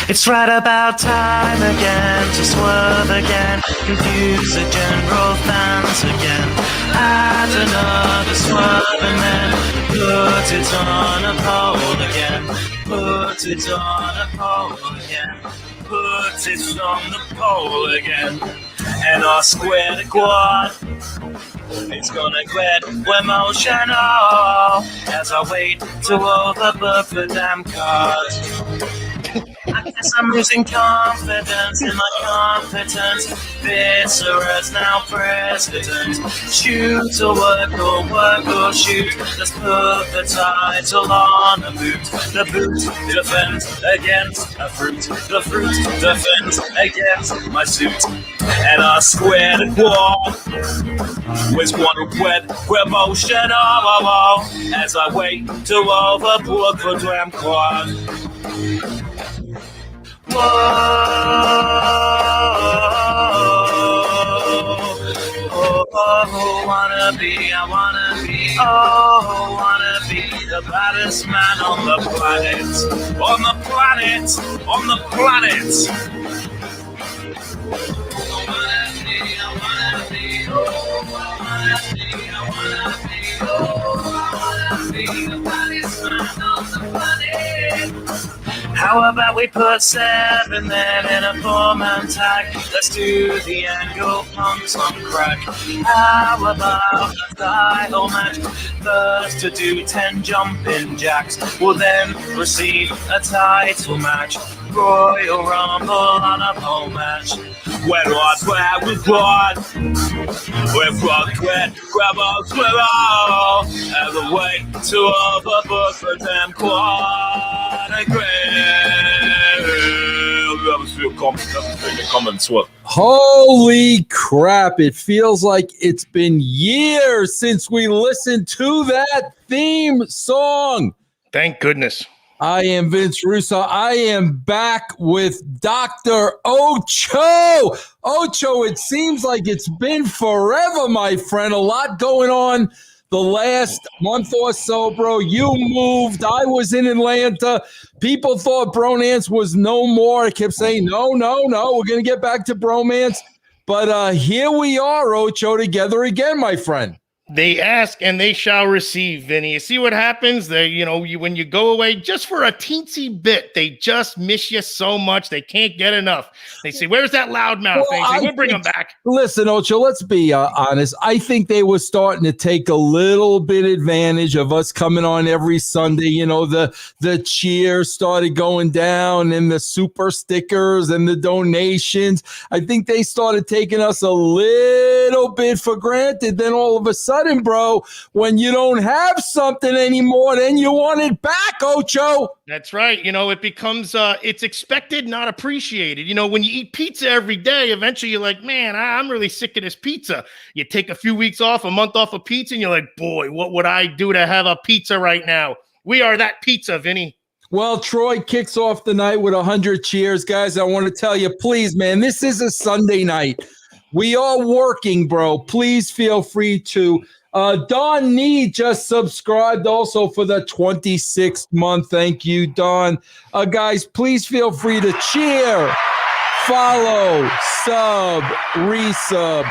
It's right about time again to swerve again, confuse the general fans again. Add another swerve and then put it on a poll again. Put it on a poll again. Put it on the poll again. And our square to quad, it's gonna get emotional as I wait to overbook the damn card. I guess I'm losing confidence in my competence. Viscera's now president. Shoot or work or shoot. Let's put the title on a boot. The boot defends against a fruit. The fruit defends against my suit. And I square the wall with one wet emotion as I wait to overbook the damn quad. Whoa, I wanna be, the baddest man on the planet, on the planet, on the planet. How about we put 7 then in a 4-man tag? Let's do the angle punks on crack. How about a title match? First to do 10 jumping jacks, will then receive a title match. Royal Rumble on a pole match. When what we brought, we've got grab on swivel, as a way to overbook the damn quad. Holy crap, it feels like it's been years since we listened to that theme song. Thank goodness. I am Vince Russo. I am back with Dr. Ocho. Ocho, it seems like it's been forever, my friend. A lot going on the last month or so, bro. You moved. I was in Atlanta. People thought Bromance was no more. I kept saying, no. We're going to get back to Bromance. But here we are, Ocho, together again, my friend. They ask and they shall receive, Vinny. You see what happens? When you go away just for a teensy bit, they just miss you so much. They can't get enough. They say, where's that loudmouth? We'll bring them back. Listen, Ocho, let's be honest. I think they were starting to take a little bit advantage of us coming on every Sunday. You know, the cheer started going down and the super stickers and the donations. I think they started taking us a little bit for granted. Then all of a sudden, bro, when you don't have something anymore, then you want it back, Ocho. That's right. You know, it becomes it's expected, not appreciated. You know, when you eat pizza every day, eventually you're like, man, I'm really sick of this pizza. You take a few weeks off, a month off of pizza, and you're like, boy, what would I do to have a pizza right now? We are that pizza, Vinny. Well, Troy kicks off the night with 100 cheers. Guys, I want to tell you, please, man, this is a Sunday night. We are working, bro. Please feel free to. Don Nee just subscribed also for the 26th month. Thank you, Don. Guys, please feel free to cheer, follow, sub, resub,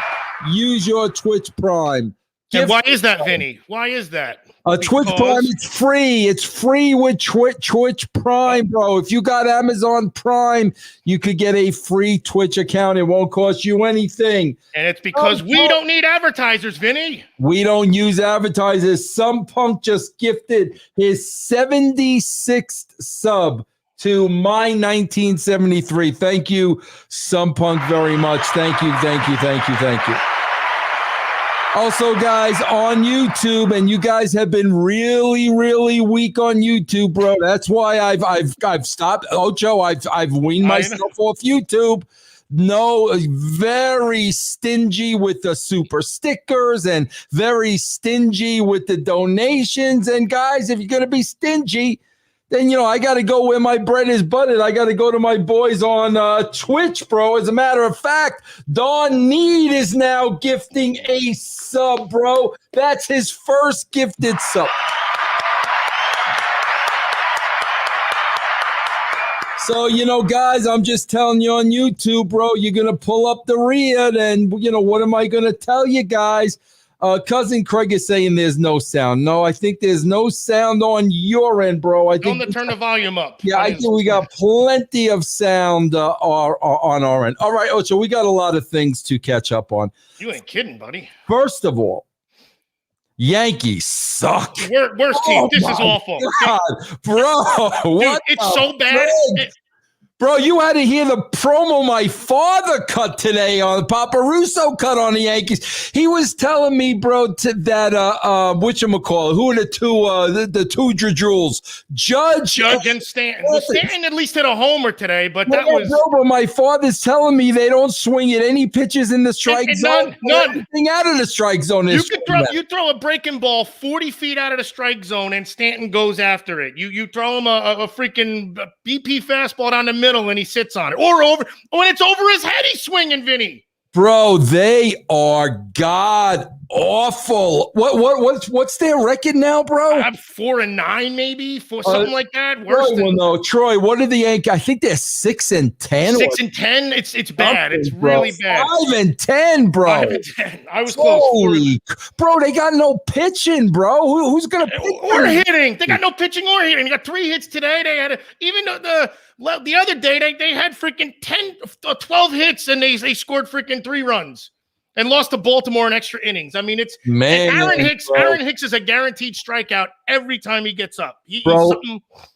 use your Twitch Prime. And why is that, Vinny? Why is that? Twitch Prime, it's free. It's free with Twitch Prime, bro. If you got Amazon Prime, you could get a free Twitch account. It won't cost you anything. And it's because we don't need advertisers, Vinny. We don't use advertisers. Some punk just gifted his 76th sub to my 1973. Thank you, Some Punk, very much. Thank you. Also, guys, on YouTube, and you guys have been really, really weak on YouTube, bro. That's why I've stopped. Ocho, I've weaned myself off YouTube. No, very stingy with the super stickers and very stingy with the donations. And guys, if you're gonna be stingy, then, you know, I got to go where my bread is buttered. I got to go to my boys on Twitch, bro. As a matter of fact, Don Need is now gifting a sub, bro. That's his first gifted sub. So, guys, I'm just telling you on YouTube, bro, you're going to pull up the rear, and, what am I going to tell you guys? Cousin Craig is saying there's no sound. No, I think there's no sound on your end, bro. I think turn the volume up. Yeah, I think we got plenty of sound on our end. All right, Ocho, we got a lot of things to catch up on. You ain't kidding, buddy. First of all, Yankees suck. Worst team. This is awful. God, bro, Dude, it's so bad. Bro, you had to hear the promo my father cut today on Papa Russo cut on the Yankees. He was telling me, bro, that whatchamacallit, who are the two jewels? Judge and Stanton. Well, Stanton at least hit a homer today, but that was bro, my father's telling me they don't swing at any pitches in the strike zone. None. Everything out of the strike zone is you throw a breaking ball 40 feet out of the strike zone and Stanton goes after it. You throw him a freaking BP fastball down the middle and he sits on it, or when it's over his head, he's swinging, Vinny. Bro, they are god awful. What's their record now, bro? I'm 4-9, maybe something like that. Worse than no. Troy, what are the Yankees? I think they're 6-10. 6-10. It's bad. It's really bad. 5-10, bro. 5-10. I was close. Bro, they got no pitching, bro. Who's gonna pitch or hitting? They got no pitching or hitting. They got 3 hits today. They had even the other day they had freaking 12 hits and they scored freaking 3 runs. And lost to Baltimore in extra innings. I mean, it's Aaron Hicks is a guaranteed strikeout every time he gets up.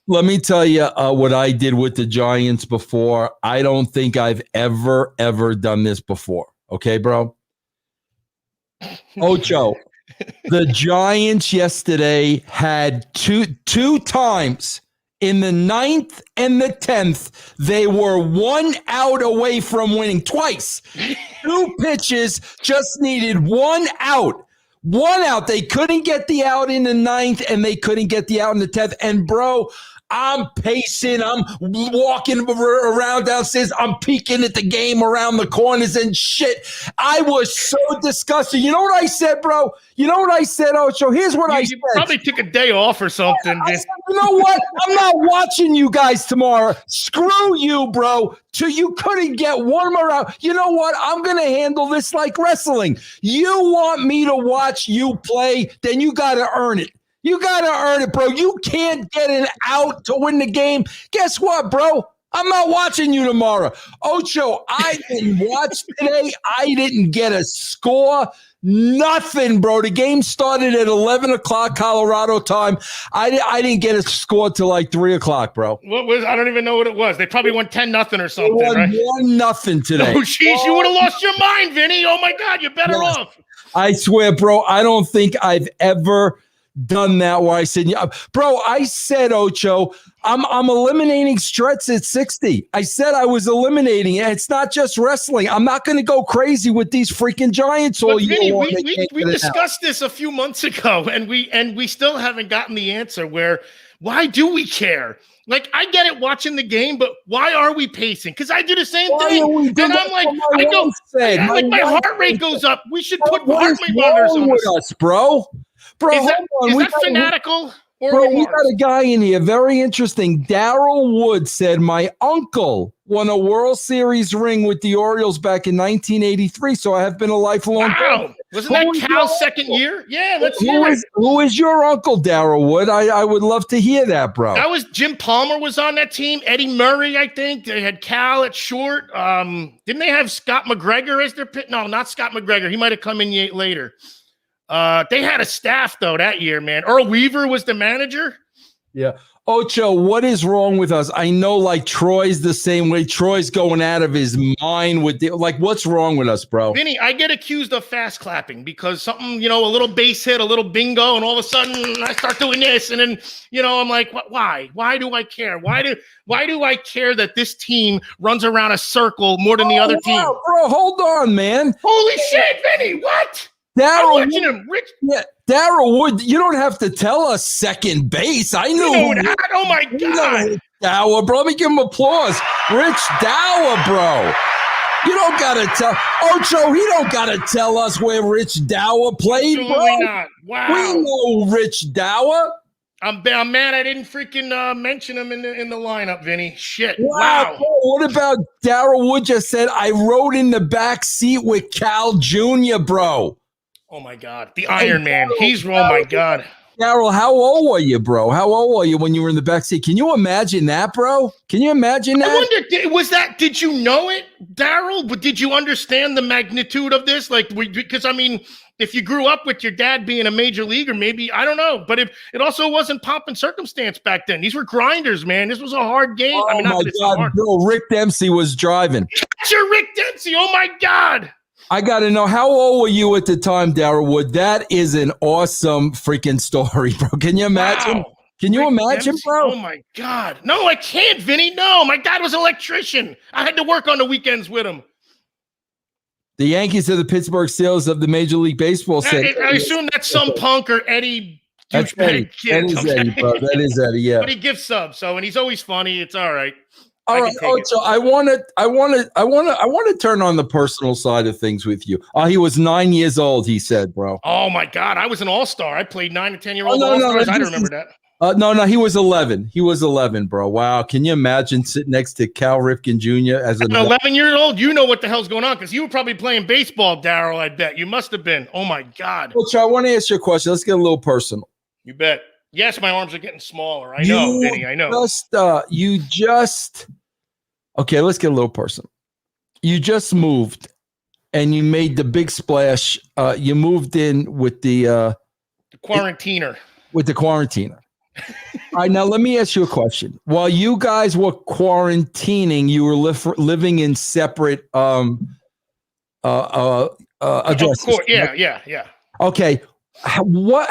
Let me tell you what I did with the Giants before. I don't think I've ever done this before. Okay, bro? Ocho, the Giants yesterday had two times in the 9th and the 10th, they were 1 out away from winning twice. 2 pitches, just needed 1 out. 1 out. They couldn't get the out in the 9th, and they couldn't get the out in the 10th. And, bro, I'm pacing. I'm walking around downstairs. I'm peeking at the game around the corners and shit. I was so disgusted. You know what I said, bro? You know what I said, Ocho? Here's what I said. You probably took a day off or something. I said, you know what? I'm not watching you guys tomorrow. Screw you, bro. You couldn't get 1 more out. You know what? I'm going to handle this like wrestling. You want me to watch you play, then you got to earn it. You got to earn it, bro. You can't get an out to win the game. Guess what, bro? I'm not watching you tomorrow. Ocho, I didn't watch today. I didn't get a score. Nothing, bro. The game started at 11 o'clock Colorado time. I didn't get a score till like 3 o'clock, bro. I don't even know what it was. They probably won 10-0 or something, right? 1-0 today. Oh, jeez, you would have lost your mind, Vinny. Oh, my God, you're better off. I swear, bro, I don't think I've ever done that where I said, bro, I said, Ocho, I'm eliminating Stretz at 60. I said I was eliminating it. It's not just wrestling. I'm not going to go crazy with these freaking Giants all year. Vinny, we discussed this a few months ago, and we still haven't gotten the answer why do we care? Like, I get it watching the game, but why are we pacing? Because I do the same thing. And I'm like, my heart rate goes up. We should put heart rate monitors on us, bro. Bro, is that fanatical? Bro, we got a guy in here. Very interesting. Daryl Wood said, my uncle won a World Series ring with the Orioles back in 1983, so I have been a lifelong fan. Wasn't that Cal's second year? Yeah, let's hear it. Who is your uncle, Daryl Wood? I would love to hear that, bro. That was Jim Palmer was on that team. Eddie Murray, I think. They had Cal at short. Didn't they have Scott McGregor as their pit? No, not Scott McGregor. He might have come in later. They had a staff, though, that year, man. Earl Weaver was the manager. Yeah. Ocho, what is wrong with us? I know, like, Troy's the same way. Troy's going out of his mind with what's wrong with us, bro? Vinny, I get accused of fast clapping because something, a little base hit, a little bingo, and all of a sudden I start doing this. And then, I'm like, why? Why do I care? Why do I care that this team runs around a circle more than the other team? Bro, hold on, man. Holy shit, Vinny, what? Daryl Wood, you don't have to tell us second base. I know that. Oh, my God. Dower, bro. Let me give him applause. Rich Dower, bro. You don't got to tell. Ocho, he don't got to tell us where Rich Dower played, bro. Absolutely not. Wow. We know Rich Dower. I'm mad I didn't freaking mention him in the lineup, Vinny. Shit. Wow. Wow. Oh, what about Daryl Wood just said, I rode in the back seat with Cal Jr., bro. Oh my God. The Iron Man. He's oh my God. Daryl, how old were you, bro? How old were you when you were in the back seat? Can you imagine that, bro? Can you imagine that? I wonder, did you know it, Daryl? But did you understand the magnitude of this? Because I mean, if you grew up with your dad being a major leaguer, maybe, I don't know. But if it also wasn't pomp and circumstance back then. These were grinders, man. This was a hard game. Oh, I mean, not my that it's God, hard. Bill, Rick Dempsey was driving. Catcher Rick Dempsey. Oh, my God. I got to know, how old were you at the time, Daryl Wood? That is an awesome freaking story, bro. Can you imagine? Wow. Can you Rick imagine, Dempsey? bro? Oh, my God. No, I can't, Vinny. No, my dad was an electrician. I had to work on the weekends with him. The Yankees are the Pittsburgh Steelers of the Major League Baseball. I assume that's some punk or Eddie. That's Eddie. That is Eddie, bro. That is Eddie, yeah. But he gives subs, and he's always funny. It's all right. All right. So I want to turn on the personal side of things with you. He was 9 years old, he said, bro. Oh my God, I was an all-star. I played 9 and 10-year-old all-stars. I remember that. No, he was 11. He was 11, bro. Wow. Can you imagine sitting next to Cal Ripken Jr. as an 11-year-old? You know what the hell's going on because you were probably playing baseball, Daryl. I bet you must have been. Oh my God. Coach, I want to ask you a question. Let's get a little personal. You bet. Yes, my arms are getting smaller. I know, Vinny. I know. Okay, let's get a little personal. You just moved, and you made the big splash. You moved in with the quarantiner. With the quarantiner. All right, now let me ask you a question. While you guys were quarantining, you were living in separate addresses. Of course. Yeah. Okay. Why,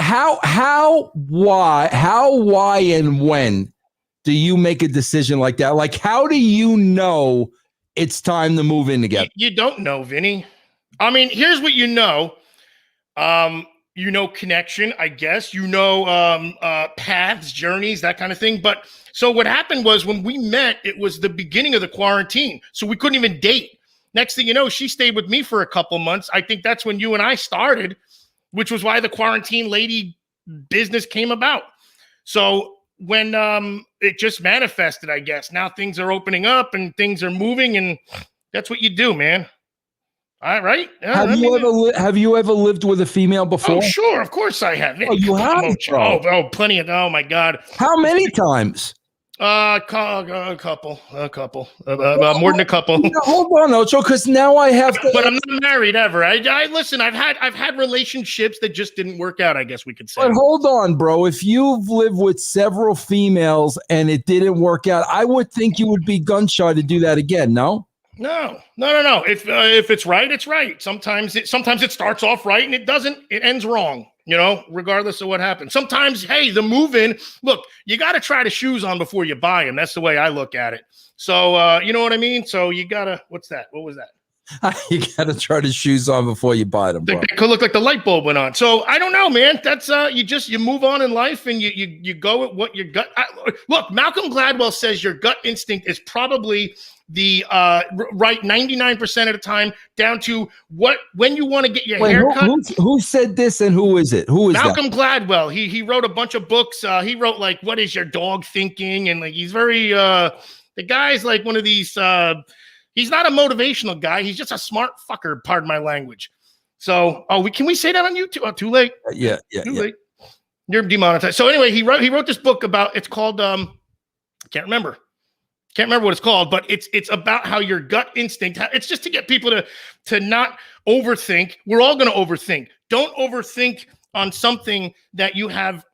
and when do you make a decision like that? Like, how do you know it's time to move in together? You don't know, Vinny. I mean, here's what you know. Connection, I guess. Paths, journeys, that kind of thing. But so what happened was when we met, it was the beginning of the quarantine. So we couldn't even date. Next thing you know, she stayed with me for a couple months. I think that's when you and I started, which was why the quarantine lady business came about. So when it just manifested, I guess. Now things are opening up and things are moving, and that's what you do, man. All right. Have you ever lived with a female before? Oh, sure. Of course I have. Oh, you have? Plenty of. Oh my God. How many times? A couple. More than a couple. Hold on, Ocho, because now I have to. But I'm not married ever. I listen. I've had relationships that just didn't work out, I guess we could say. But hold on, bro. If you've lived with several females and it didn't work out, I would think you would be gun shy to do that again. No. No. If it's right, it's right. Sometimes it starts off right and it doesn't. It ends wrong. Regardless of what happens. Sometimes, hey, the move-in. Look, you got to try the shoes on before you buy them. That's the way I look at it. So you know what I mean. So you gotta. What's that? What was that? You gotta try the shoes on before you buy them. Bro. They could look like the light bulb went on. So I don't know, man. That's you move on in life and you go with what your gut. Look, Malcolm Gladwell says your gut instinct is probably the right 99% of the time, down to when you want to get your hair cut. Who said this and who is it? Who is Malcolm that? Gladwell. He wrote a bunch of books. He wrote like What Is Your Dog Thinking? And like he's very the guy's like one of these he's not a motivational guy. He's just a smart fucker, pardon my language. So can we say that on YouTube? Oh, too late. Yeah. Too late. You're demonetized. So anyway, he wrote this book about, it's called I can't remember what it's called, but it's about how your gut instinct, it's just to get people to not overthink. We're all going to overthink. Don't overthink on something that you have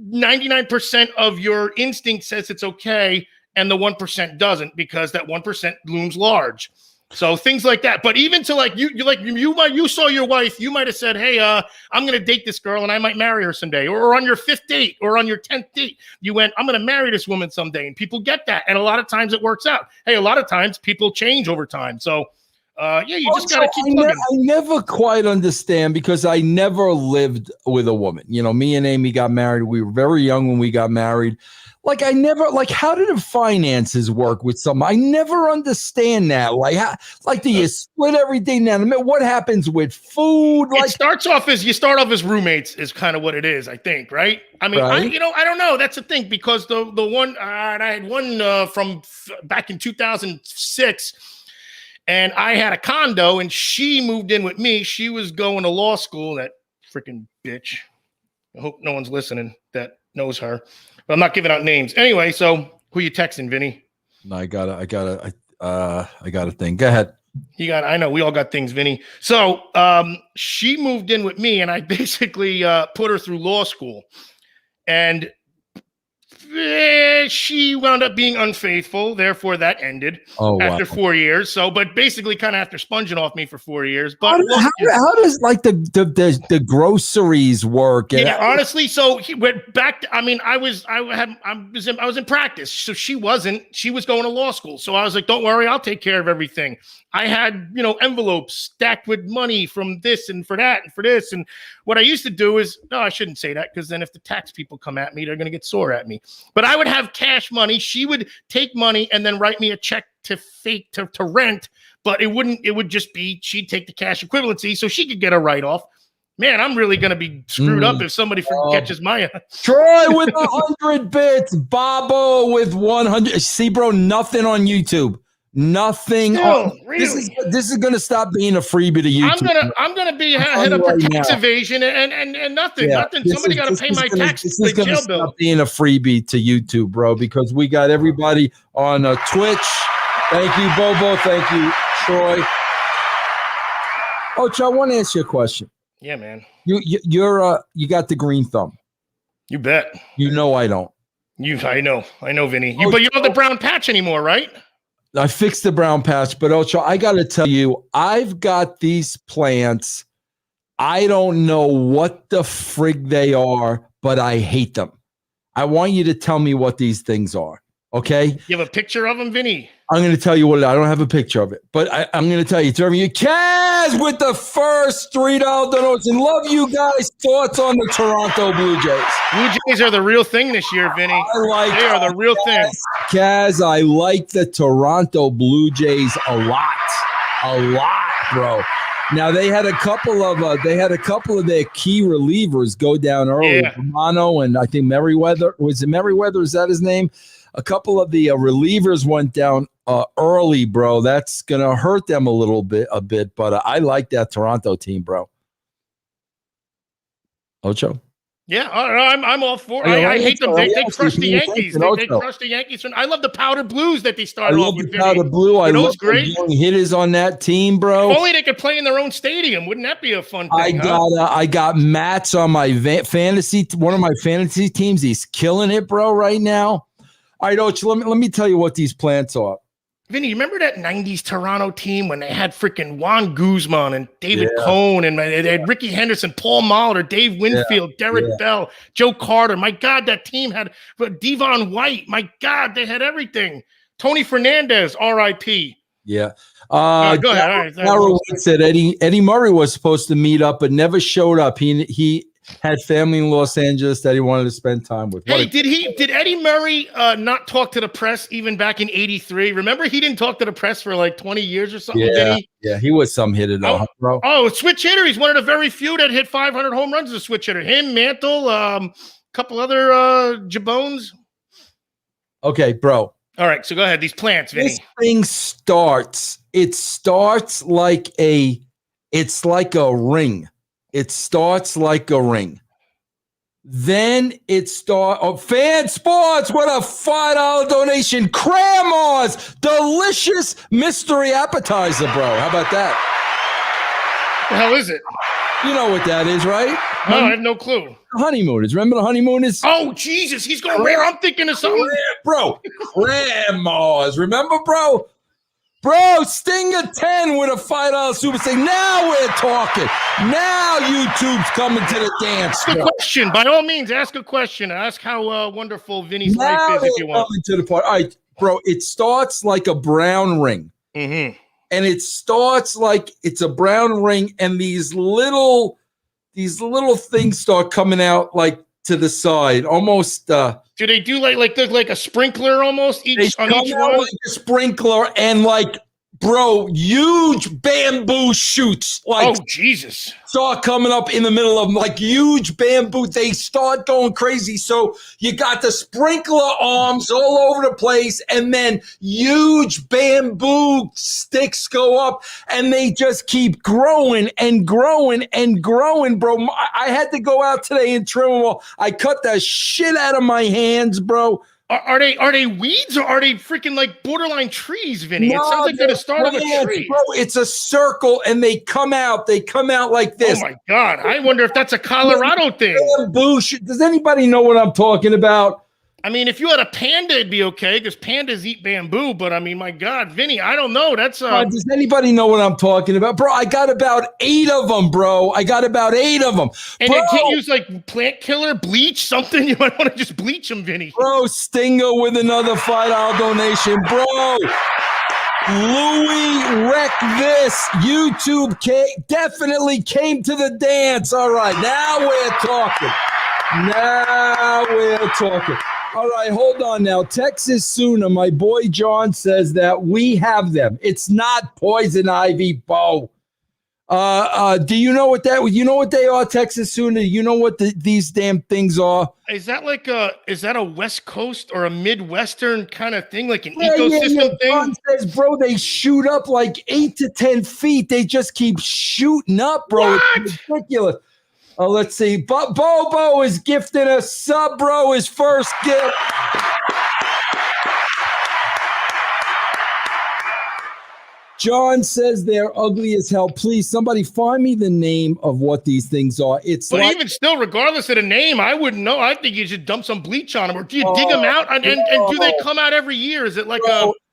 99% of your instinct says it's okay and the 1% doesn't, because that 1% looms large. So things like that. But even to like you saw your wife, you might have said, hey, I'm going to date this girl and I might marry her someday. Or on your 5th date or on your 10th date, you went, I'm going to marry this woman someday. And people get that. And a lot of times it works out. Hey, a lot of times people change over time. So Yeah, you just got to keep plugging. I never quite understand because I never lived with a woman. You know, me and Amy got married. We were very young when we got married. Like, I never, like, how do the finances work with someone? I never understand that. Like, do you split everything down the middle? What happens with food? Like, it starts off as you start off as roommates is kind of what it is, I think, right? I mean, right? I don't know. That's the thing because the one I had one from back in 2006, and I had a condo, and she moved in with me. She was going to law school. That freaking bitch. I hope no one's listening that knows her. But I'm not giving out names. Anyway, so who you texting, Vinny? No, I gotta think. Go ahead. I know we all got things, Vinny. So she moved in with me, and I basically put her through law school. And she wound up being unfaithful. Therefore, that ended after 4 years. So, but basically, kind of after sponging off me for 4 years. But how does like the groceries work? Yeah, honestly, so he went back. I mean, I was in practice, so she wasn't. She was going to law school, so I was like, "Don't worry, I'll take care of everything." I had, envelopes stacked with money from this and for that and for this. And what I used to do is, no, I shouldn't say that because then if the tax people come at me, they're going to get sore at me. But I would have cash money. She would take money and then write me a check to rent. But it would just be, she'd take the cash equivalency so she could get a write-off. Man, I'm really going to be screwed up if somebody catches my... Troy with 100 bits. Bobo with 100. See, bro, nothing on YouTube. Nothing. Really? This is going to stop being a freebie to YouTube. I'm gonna be head up for tax evasion and nothing. Yeah, nothing. Somebody got to pay my tax. This is going to stop being a freebie to YouTube, bro, because we got everybody on Twitch. Thank you, Bobo. Thank you, Troy. Ocho, I want to ask you a question. Yeah, man. You got the green thumb. You bet. You know I don't. I know, Vinny. But you don't have the brown patch anymore, right? I fixed the brown patch, but Ocho, I got to tell you, I've got these plants. I don't know what the frig they are, but I hate them. I want you to tell me what these things are. Okay. You have a picture of them, Vinny? I'm going to tell you what I don't have a picture of it, but I'm going to tell you. It's you, Kaz, with the first $3 donation. Love you guys. Thoughts on the Toronto Blue Jays? Blue Jays are the real thing this year, Vinny. They are the real thing. Kaz, I like the Toronto Blue Jays a lot, bro. Now they had a couple of their key relievers go down early. Yeah. Romano and I think Merriweather. Was it Merriweather? Is that his name? A couple of the relievers went down early, bro. That's gonna hurt them a bit. But I like that Toronto team, bro. Ocho. Yeah, I'm all for it. I hate them. They crushed the Yankees. They crushed the Yankees. I love the powder blues that they started off with. Powder blue. I love great young hitters on that team, bro. If only they could play in their own stadium. Wouldn't that be a fun thing? I got Mats on my fantasy. One of my fantasy teams. He's killing it, bro, right now. All right, Ocho, let me tell you what these plants are. Vinny, you remember that 90s Toronto team when they had freaking Juan Guzman and David Cohn and they had Ricky Henderson, Paul Molitor, Dave Winfield, Derek Bell, Joe Carter. My God, that team had Devon White. My God, they had everything. Tony Fernandez, R.I.P. Yeah. Go ahead. Carol said Eddie Murray was supposed to meet up but never showed up. He had family in Los Angeles that he wanted to spend time with. Hey, did Eddie Murray not talk to the press even back in '83? Remember, he didn't talk to the press for like 20 years or something, did he? Yeah, he was some hitter though, bro. Oh, switch hitter. He's one of the very few that hit 500 home runs as a switch hitter. Him, Mantle, a couple other jabones. Okay, bro. All right, so go ahead. These plants, Vinny. This thing starts like a ring. It starts like a ring. Then it starts. Fan Sports with a $5 donation. Cramos, delicious mystery appetizer, bro. How about that? What the hell is it? You know what that is, right? No, I have no clue. Honeymooners. Remember the honeymooners? Oh, Jesus. He's going rare. I'm thinking of something. Bro, Cramos. Remember, bro? Bro, Stinger 10 with a $5 super stick. Now we're talking. Now YouTube's coming to the dance. Ask a question. By all means, ask a question. Ask how wonderful Vinny's life is if you want. Coming to the part. All right, bro, it starts like a brown ring. Mm-hmm. and it starts like it's a brown ring, and these little things start coming out like to the side, almost. Do they do like a sprinkler almost each on each one? Like a sprinkler, and like, bro, huge bamboo shoots. Like, oh Jesus! Start coming up in the middle of them, like huge bamboo. They start going crazy. So you got the sprinkler arms all over the place, and then huge bamboo sticks go up, and they just keep growing and growing and growing, bro. I had to go out today and trim them all. I cut the shit out of my hands, bro. Are they weeds or are they freaking like borderline trees, Vinny? No, it sounds like they're the start of a tree. Bro, it's a circle, and they come out like this. Oh my God. I wonder if that's a Colorado thing. Does anybody know what I'm talking about? I mean, if you had a panda, it'd be okay because pandas eat bamboo. But I mean, my God, Vinny, I don't know. That's does anybody know what I'm talking about, bro? I got about 8 of them, bro. And you can't use like plant killer, bleach, something. You might want to just bleach them, Vinny. Bro, Stinger with another $5 donation, bro. Louis wreck this. YouTube definitely came to the dance. All right, now we're talking. All right, hold on now. Texas Sooner, my boy John says that we have them. It's not poison ivy, Bo. Do you know what they are, Texas Sooner? You know what these damn things are? Is that a West Coast or a Midwestern kind of thing, like an ecosystem thing? John says, bro, they shoot up like 8 to 10 feet. They just keep shooting up, bro. What? It's ridiculous. Let's see. Bobo is gifting a sub, bro. His first gift. John says they're ugly as hell. Please, somebody find me the name of what these things are. But even still, regardless of the name, I wouldn't know. I think you should dump some bleach on them. Or do you dig them out? And do they come out every year? Is it like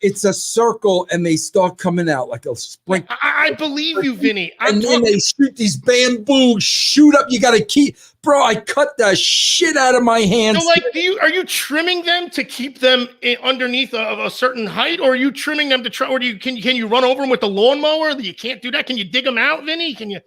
it's a circle, and they start coming out like a spring. I believe you, Vinny. And then they shoot these bamboo, shoot up. You got to keep, bro. I cut the shit out of my hands. So, like, are you trimming them to keep them underneath a certain height, or are you trimming them to try? Or can you run over them with the lawnmower? You can't do that. Can you dig them out, Vinny? Can you?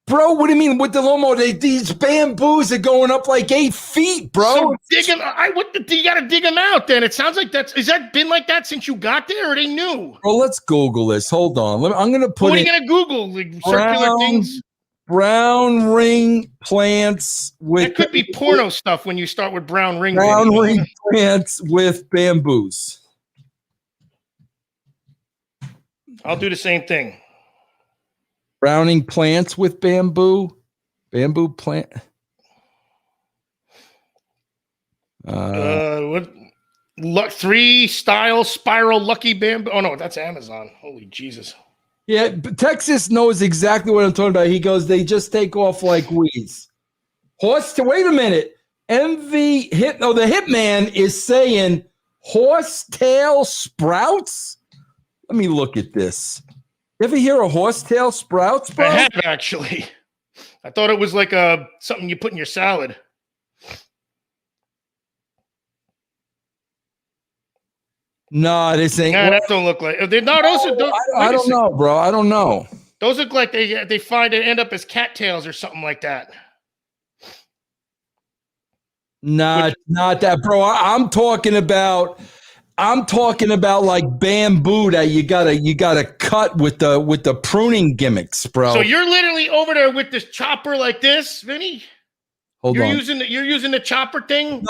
Bro, what do you mean with the lawnmower? These bamboos are going up like 8 feet, bro. So dig them. You got to dig them out. Then it sounds like has that been like that since you got there, or are they new? Bro, let's Google this. Hold on. I'm gonna put. What are you gonna Google? Like circular things. Brown ring plants with. That could be porno stuff when you start with brown ring. Brown ring plants with bamboos. I'll do the same thing. Browning plants with bamboo plant. What 3 style spiral lucky bamboo? Oh no, that's Amazon. Holy Jesus. Yeah, but Texas knows exactly what I'm talking about. He goes, they just take off like weeds. Wait a minute. The hitman is saying horsetail sprouts. Let me look at this. You ever hear of horsetail sprouts, bro? I have, actually. I thought it was like something you put in your salad. No, this ain't. Nah, that don't look like. I don't know, bro. I don't know. Those look like they end up as cattails or something like that. Not that, bro. I'm talking about like bamboo that you gotta cut with the pruning gimmicks, bro. So you're literally over there with this chopper like this, Vinny? You're using the chopper thing?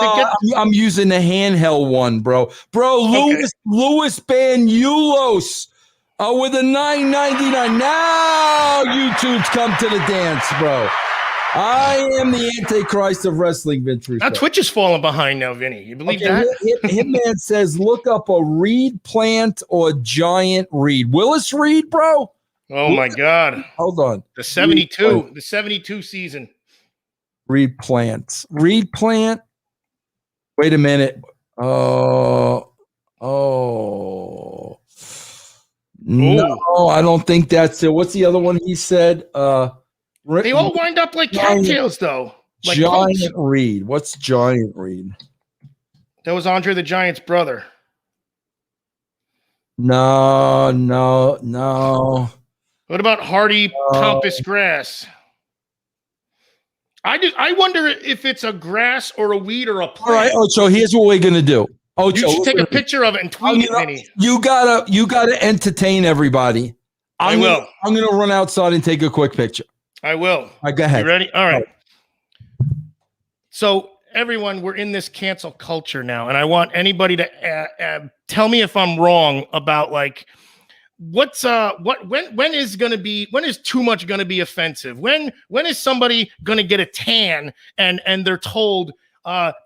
I'm using the handheld one, bro. Louis Banulos with a $9.99. Now YouTube's come to the dance, bro. I am the Antichrist of wrestling, Vince Russo. Now Twitch is falling behind now, Vinny. You believe that? Hitman says, look up a reed plant or giant reed. Willis Reed, bro? Oh, my God. Hold on. The 72 season. Reed plant. Wait a minute. No, I don't think that's it. What's the other one he said? They all wind up like cattails, though. Like giant reed. What's giant reed? That was Andre the Giant's brother. No, no, no. What about hardy pampas grass? I wonder if it's a grass or a weed or a plant. All right, Ocho, here's what we're gonna do. Ocho, You should take a picture of it and tweet it, Vinny. You gotta entertain everybody. I'm gonna run outside and take a quick picture. I will. All right, go ahead. You ready? All right. So everyone, we're in this cancel culture now, and I want anybody to tell me if I'm wrong about like when is too much gonna be offensive? When is somebody gonna get a tan and they're told,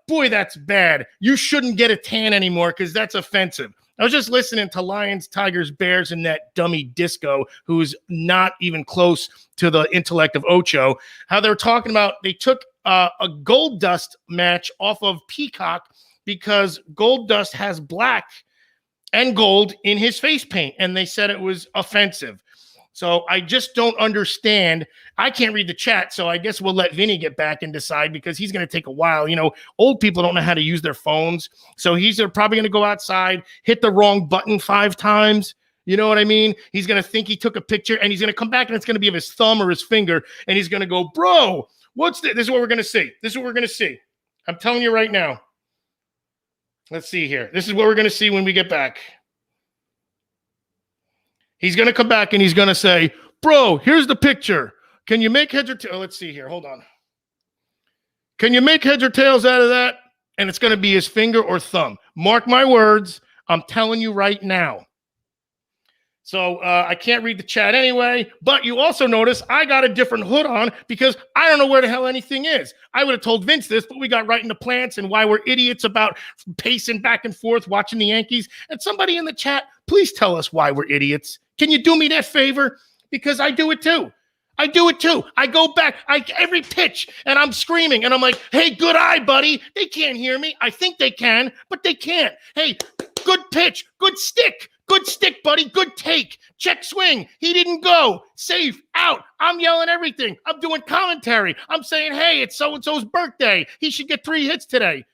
boy, that's bad. You shouldn't get a tan anymore because that's offensive. I was just listening to Lions, Tigers, Bears, and that dummy Disco, who's not even close to the intellect of Ocho, how they're talking about they took a Gold Dust match off of Peacock because Gold Dust has black and gold in his face paint, and they said it was offensive. So I just don't understand. I can't read the chat, so I guess we'll let Vinny get back and decide because he's going to take a while. You know, old people don't know how to use their phones, so he's probably going to go outside, hit the wrong button 5 times. You know what I mean? He's going to think he took a picture, and he's going to come back, and it's going to be of his thumb or his finger, and he's going to go, bro, what's this? This is what we're going to see. This is what we're going to see. I'm telling you right now. Let's see here. This is what we're going to see when we get back. He's going to come back and he's going to say, bro, here's the picture. Can you make heads or tails? Let's see here. Hold on. Can you make heads or tails out of that? And it's going to be his finger or thumb. Mark my words. I'm telling you right now. So I can't read the chat anyway, but you also notice I got a different hood on because I don't know where the hell anything is. I would have told Vince this, but we got right into plants and why we're idiots about pacing back and forth watching the Yankees. And somebody in the chat, please tell us why we're idiots. Can you do me that favor? Because I do it too. I do it too. I go back every pitch and I'm screaming and I'm like, hey, good eye, buddy. They can't hear me. I think they can, but they can't. Hey, good pitch, good stick. Good stick, buddy. Good take. Check swing. He didn't go. Safe. Out. I'm yelling everything. I'm doing commentary. I'm saying, hey, it's so-and-so's birthday. He should get 3 hits today.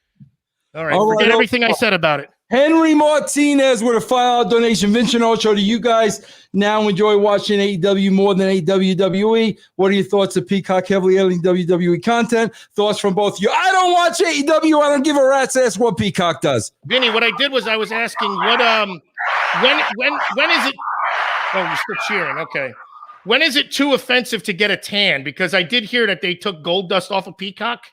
All right. Forget everything I said about it. Henry Martinez with a $5 donation. Vincent Ocho, do you guys now enjoy watching AEW more than WWE? What are your thoughts of Peacock heavily editing WWE content? Thoughts from both of you. I don't watch AEW. I don't give a rat's ass what Peacock does. Vinny, what I did was I was asking what when is it? Oh, you're still cheering. Okay. When is it too offensive to get a tan? Because I did hear that they took Gold Dust off of Peacock.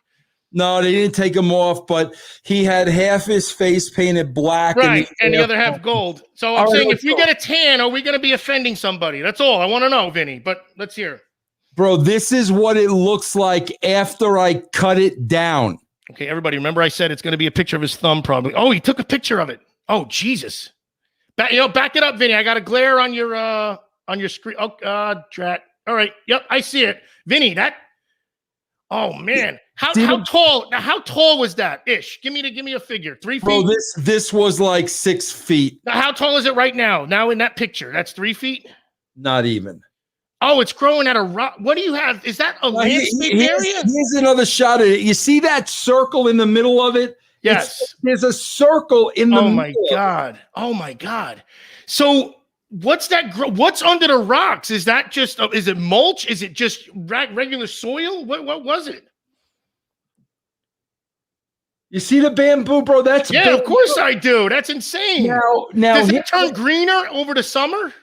No, they didn't take him off, but he had half his face painted black. Right, and the other half gold. So I'm saying if we get a tan, are we going to be offending somebody? That's all I want to know, Vinny. But let's hear. Bro, this is what it looks like after I cut it down. Okay, everybody, remember I said it's going to be a picture of his thumb probably. Oh, he took a picture of it. Oh, Jesus. Back it up, Vinny. I got a glare on your screen. Oh, drat. All right. Yep, I see it. Vinny, that. Oh man, how tall? Now, how tall was that? Ish. Give me a figure. 3 feet. Bro, this was like 6 feet. Now, how tall is it right now? Now in that picture, that's 3 feet. Not even. Oh, it's growing at a rock. What do you have? Is that a landscape area? Here's another shot of it. You see that circle in the middle of it? Yes. There's a circle in the middle. Oh my God. So what's that? What's under the rocks? Is that just, is it mulch? Is it just regular soil? What was it? You see the bamboo, bro? That's bamboo. Of course I do. That's insane. Now does it turn greener over the summer?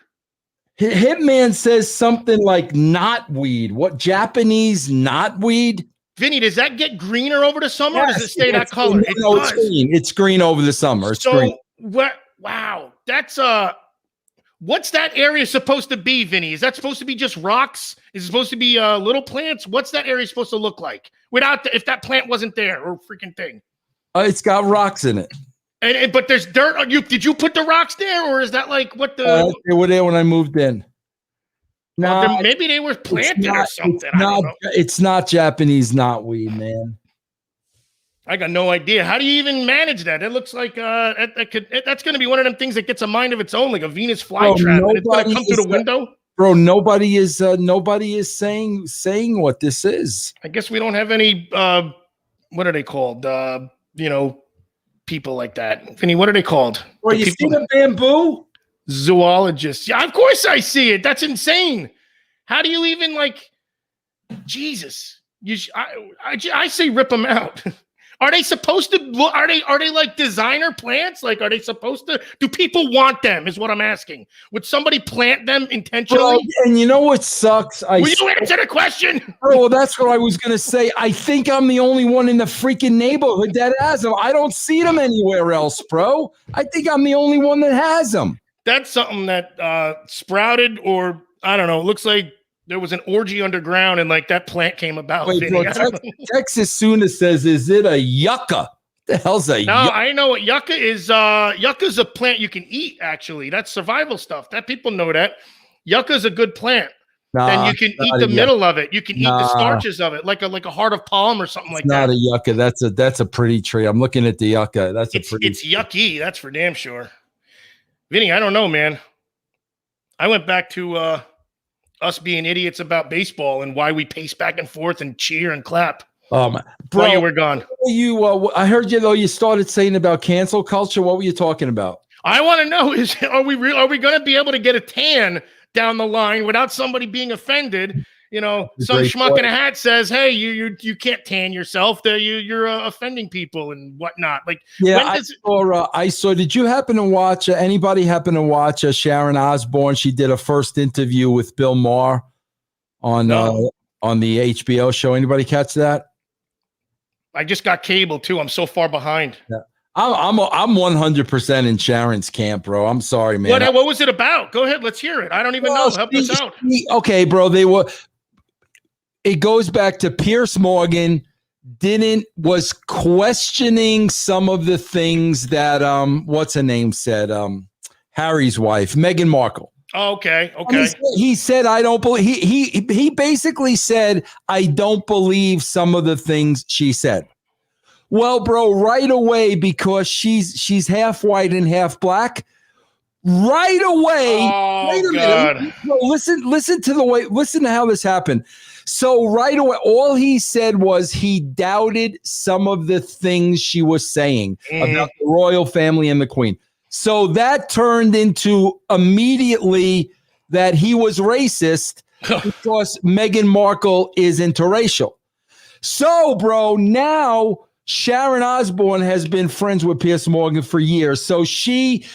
Hitman says something like knotweed. What, Japanese knotweed? Vinny, does that get greener over the summer, or does it stay that color? It's green. It's green over the summer. It's green. Wow. That's what's that area supposed to be, Vinny? Is that supposed to be just rocks? Is it supposed to be little plants? What's that area supposed to look like if that plant wasn't there or freaking thing? It's got rocks in it. But there's dirt. Did you put the rocks there, or is that like what the? They were there when I moved in. No, maybe they were planted or something. It's not Japanese knotweed, man. I got no idea. How do you even manage that? It looks like that's going to be one of them things that gets a mind of its own, like a Venus flytrap. And it's going to come through the window. Bro, nobody is saying what this is. I guess we don't have any. What are they called? People like that. Vinny, what are they called? Bro, you see the bamboo? Zoologists. Yeah, of course I see it. That's insane. How do you even like, Jesus? I say rip them out. Are they supposed to? Are they like designer plants? Like, are they supposed to? Do people want them? Is what I'm asking. Would somebody plant them intentionally? Bro, and you know what sucks? Will you answer the question? Oh, well, that's what I was gonna say. I think I'm the only one in the freaking neighborhood that has them. I don't see them anywhere else, bro. I think I'm the only one that has them. That's something that sprouted, or I don't know. It looks like there was an orgy underground, and like that plant came about. Wait, bro, Texas Suna says, "Is it a yucca?" The hell's a yucca? I know what yucca is. Yucca's a plant you can eat. Actually, that's survival stuff. That people know that. Yucca's a good plant. And you can eat the middle of it. You can eat the starches of it, like a heart of palm or something like that. Not a yucca. That's a pretty tree. I'm looking at the yucca. It's yucky. That's for damn sure. Vinny, I don't know, man. I went back to us being idiots about baseball and why we pace back and forth and cheer and clap. Bro, while you were gone. I heard you though. You started saying about cancel culture. What were you talking about? I want to know are we going to be able to get a tan down the line without somebody being offended? You know, some schmuck in a hat says, "Hey, you can't tan yourself. You're offending people and whatnot." Like, yeah, I saw. Did you happen to watch? Anybody happen to watch Sharon Osbourne? She did a first interview with Bill Maher on the HBO show. Anybody catch that? I just got cable too. I'm so far behind. Yeah. I'm 100% in Sharon's camp, bro. I'm sorry, man. What was it about? Go ahead, let's hear it. I don't even know. Help us out. Okay, bro. It goes back to Piers Morgan was questioning some of the things that what's her name said, Harry's wife, Meghan Markle. Oh, okay. He said, I don't believe he basically said, I don't believe some of the things she said. Well, bro, right away, because she's half white and half black. Right away. Oh, wait a God. minute. Bro, listen to how this happened. So right away, all he said was he doubted some of the things she was saying about the royal family and the queen. So that turned into immediately that he was racist because Meghan Markle is interracial. So, bro, now Sharon Osbourne has been friends with Piers Morgan for years. So she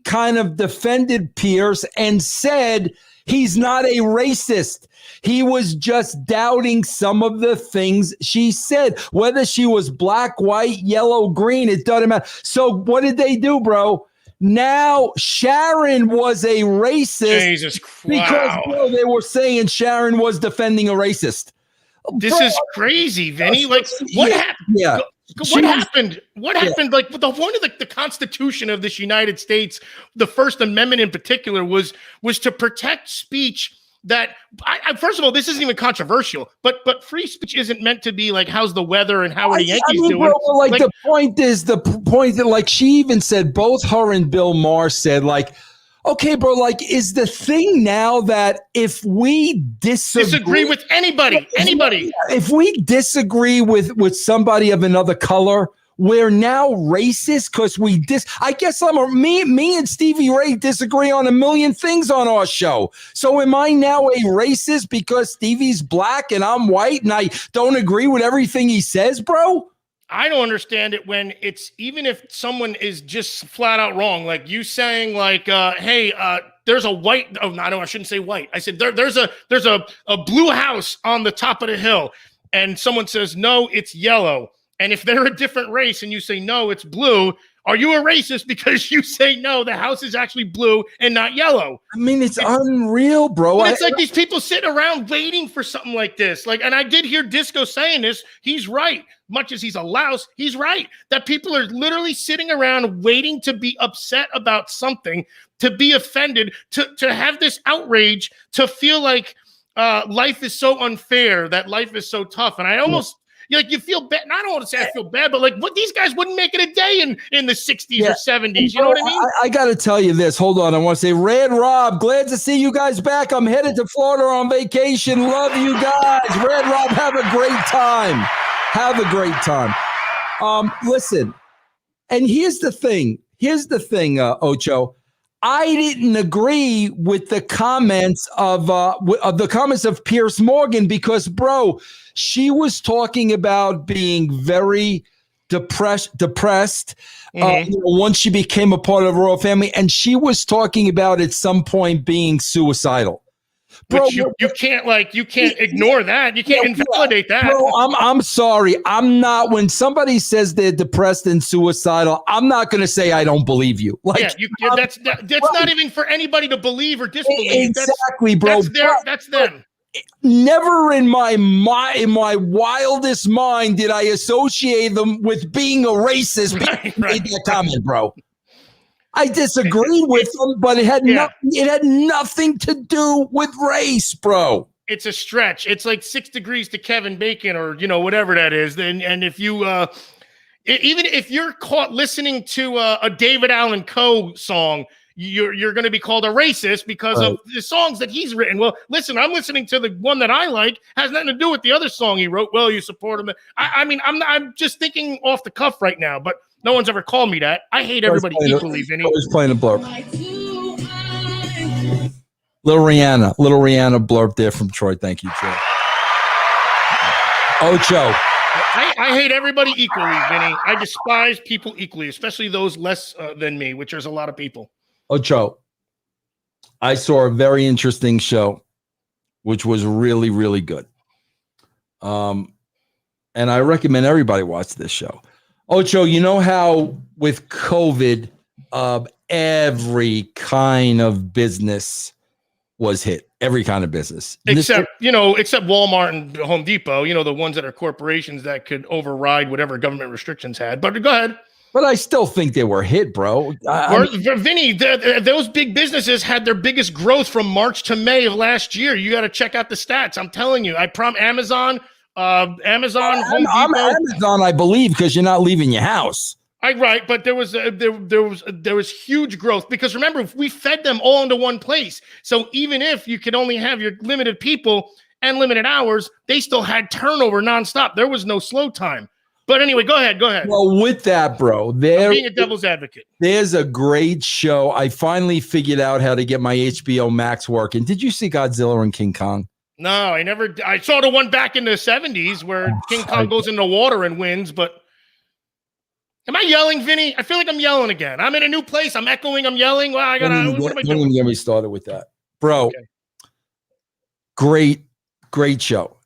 kind of defended Piers and said he's not a racist. He was just doubting some of the things she said, whether she was black, white, yellow, green, it doesn't matter. So what did they do, bro? Now Sharon was a racist. Jesus Christ. Because bro, they were saying Sharon was defending a racist. This is crazy, Vinny. Like, what happened? Yeah. What happened? What happened? Like, the one of the Constitution of this United States, the First Amendment in particular, was to protect speech. That first of all, this isn't even controversial, but free speech isn't meant to be like, how's the weather and how are the Yankees doing? Bro, like the point that like she even said, both her and Bill Maher said, like, okay, bro, like, is the thing now that if we disagree with anybody, if we disagree with somebody of another color, we're now racist because I guess me and Stevie Ray disagree on a million things on our show. So am I now a racist because Stevie's black and I'm white and I don't agree with everything he says, bro? I don't understand it when it's, even if someone is just flat out wrong, like you saying like, hey, there's a white, oh, no, I shouldn't say white. I said, there's a blue house on the top of the hill, and someone says, no, it's yellow. And if they're a different race and you say, no, it's blue, are you a racist because you say, no, the house is actually blue and not yellow? I mean, it's unreal, bro. It's like these people sitting around waiting for something like this. Like, and I did hear Disco saying this. He's right. Much as he's a louse, he's right. That people are literally sitting around waiting to be upset about something, to be offended, to have this outrage, to feel like life is so unfair, that life is so tough. And I almost... Like, you feel bad. And I don't want to say I feel bad, but like, what, these guys wouldn't make it a day in the 60s or 70s. You know what I mean? I got to tell you this. Hold on. I want to say, Red Rob, glad to see you guys back. I'm headed to Florida on vacation. Love you guys. Red Rob, have a great time. Have a great time. Listen, and here's the thing, Ocho. I didn't agree with the comments of Pierce Morgan because, bro, she was talking about being very depressed. Once she became a part of the royal family, and she was talking about at some point being suicidal. Bro, but you can't ignore that. You can't invalidate that. Bro, I'm sorry. I'm not. When somebody says they're depressed and suicidal, I'm not going to say I don't believe you. Like, that's not even for anybody to believe or disbelieve. Exactly, bro. That's them. Never in my wildest mind did I associate them with being a racist. Right. Made that comment, bro. I disagreed with them, but it had nothing to do with race, bro. It's a stretch. It's like 6 degrees to Kevin Bacon, or whatever that is. And if you even if you're caught listening to a David Allan Coe song, you're going to be called a racist because of the songs that he's written. Well, listen, I'm listening to the one that I like. Has nothing to do with the other song he wrote. Well, you support him. I mean, I'm just thinking off the cuff right now, but no one's ever called me that. I hate everybody equally, Vinny. I was playing a blurb. Little Rihanna blurb there from Troy. Thank you, Troy. Ocho. I hate everybody equally, Vinny. I despise people equally, especially those less than me, which there's a lot of people. Ocho. I saw a very interesting show, which was really, really good. And I recommend everybody watch this show. Ocho, you know how with COVID, every kind of business was hit. Every kind of business. Except Walmart and Home Depot, the ones that are corporations that could override whatever government restrictions had. But go ahead. But I still think they were hit, bro. Vinny, those big businesses had their biggest growth from March to May of last year. You got to check out the stats. I'm telling you. I promise. Amazon, Home Depot. I'm Amazon, I believe, because you're not leaving your house. Right, but there was huge growth because remember, we fed them all into one place. So even if you could only have your limited people and limited hours, they still had turnover nonstop. There was no slow time. But anyway, go ahead. Well, with that, bro, I'm being a devil's advocate. There's a great show. I finally figured out how to get my HBO Max working. Did you see Godzilla and King Kong? No, I never. I saw the one back in the 70s where King Kong goes in the water and wins. But am I yelling, Vinny? I feel like I'm yelling again. I'm in a new place. I'm echoing. I'm yelling. Well, what am I doing? Don't even get me started with that, bro. Okay. Great show.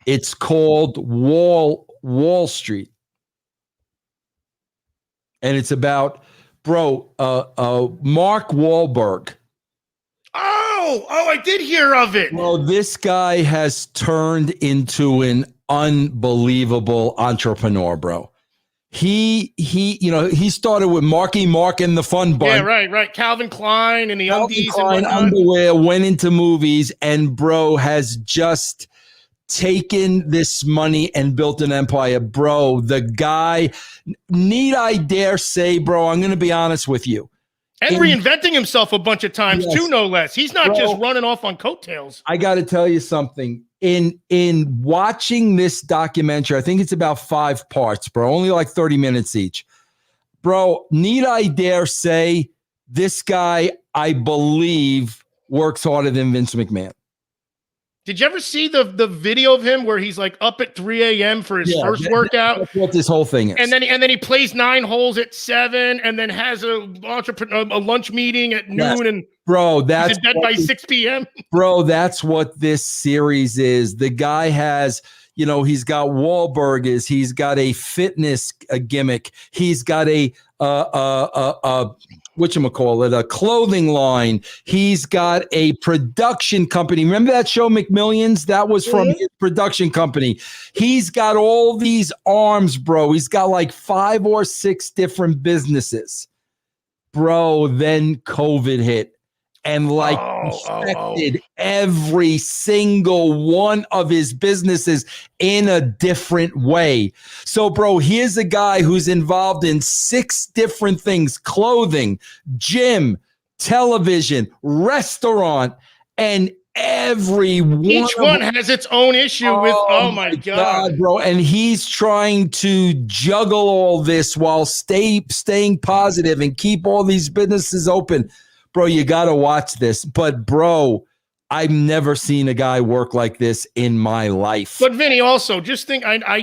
It's called Wall Street, and it's about Mark Wahlberg. Oh, I did hear of it. Well, this guy has turned into an unbelievable entrepreneur, bro. He started with Marky Mark and the Fun Bunch. Yeah, right. Calvin Klein and the undies and underwear, went into movies, and bro has just taken this money and built an empire, bro. The guy, need I dare say, bro, I'm going to be honest with you. And reinventing himself a bunch of times, too, no less. He's not just running off on coattails. I got to tell you something. In watching this documentary, I think it's about 5 parts, bro, only like 30 minutes each. Bro, need I dare say, this guy, I believe, works harder than Vince McMahon. Did you ever see the video of him where he's like up at 3 a.m. for his first workout? That's what this whole thing is. And then he plays 9 holes at 7, and then has a lunch meeting at noon, and bro, that's he's in bed by 6 p.m. Bro, that's what this series is. The guy has, he's got Wahlberg, he's got a fitness gimmick, he's got a a clothing line. He's got a production company. Remember that show McMillions? That was from his production company. He's got all these arms, bro. He's got like 5 or 6 different businesses. Bro, then COVID hit. And affected every single one of his businesses in a different way. So, bro, here's a guy who's involved in 6 different things: clothing, gym, television, restaurant, and each one has its own issue with. Oh my God, bro! And he's trying to juggle all this while staying positive and keep all these businesses open. bro, you got to watch this. But, bro, I've never seen a guy work like this in my life. But Vinny, also just think, I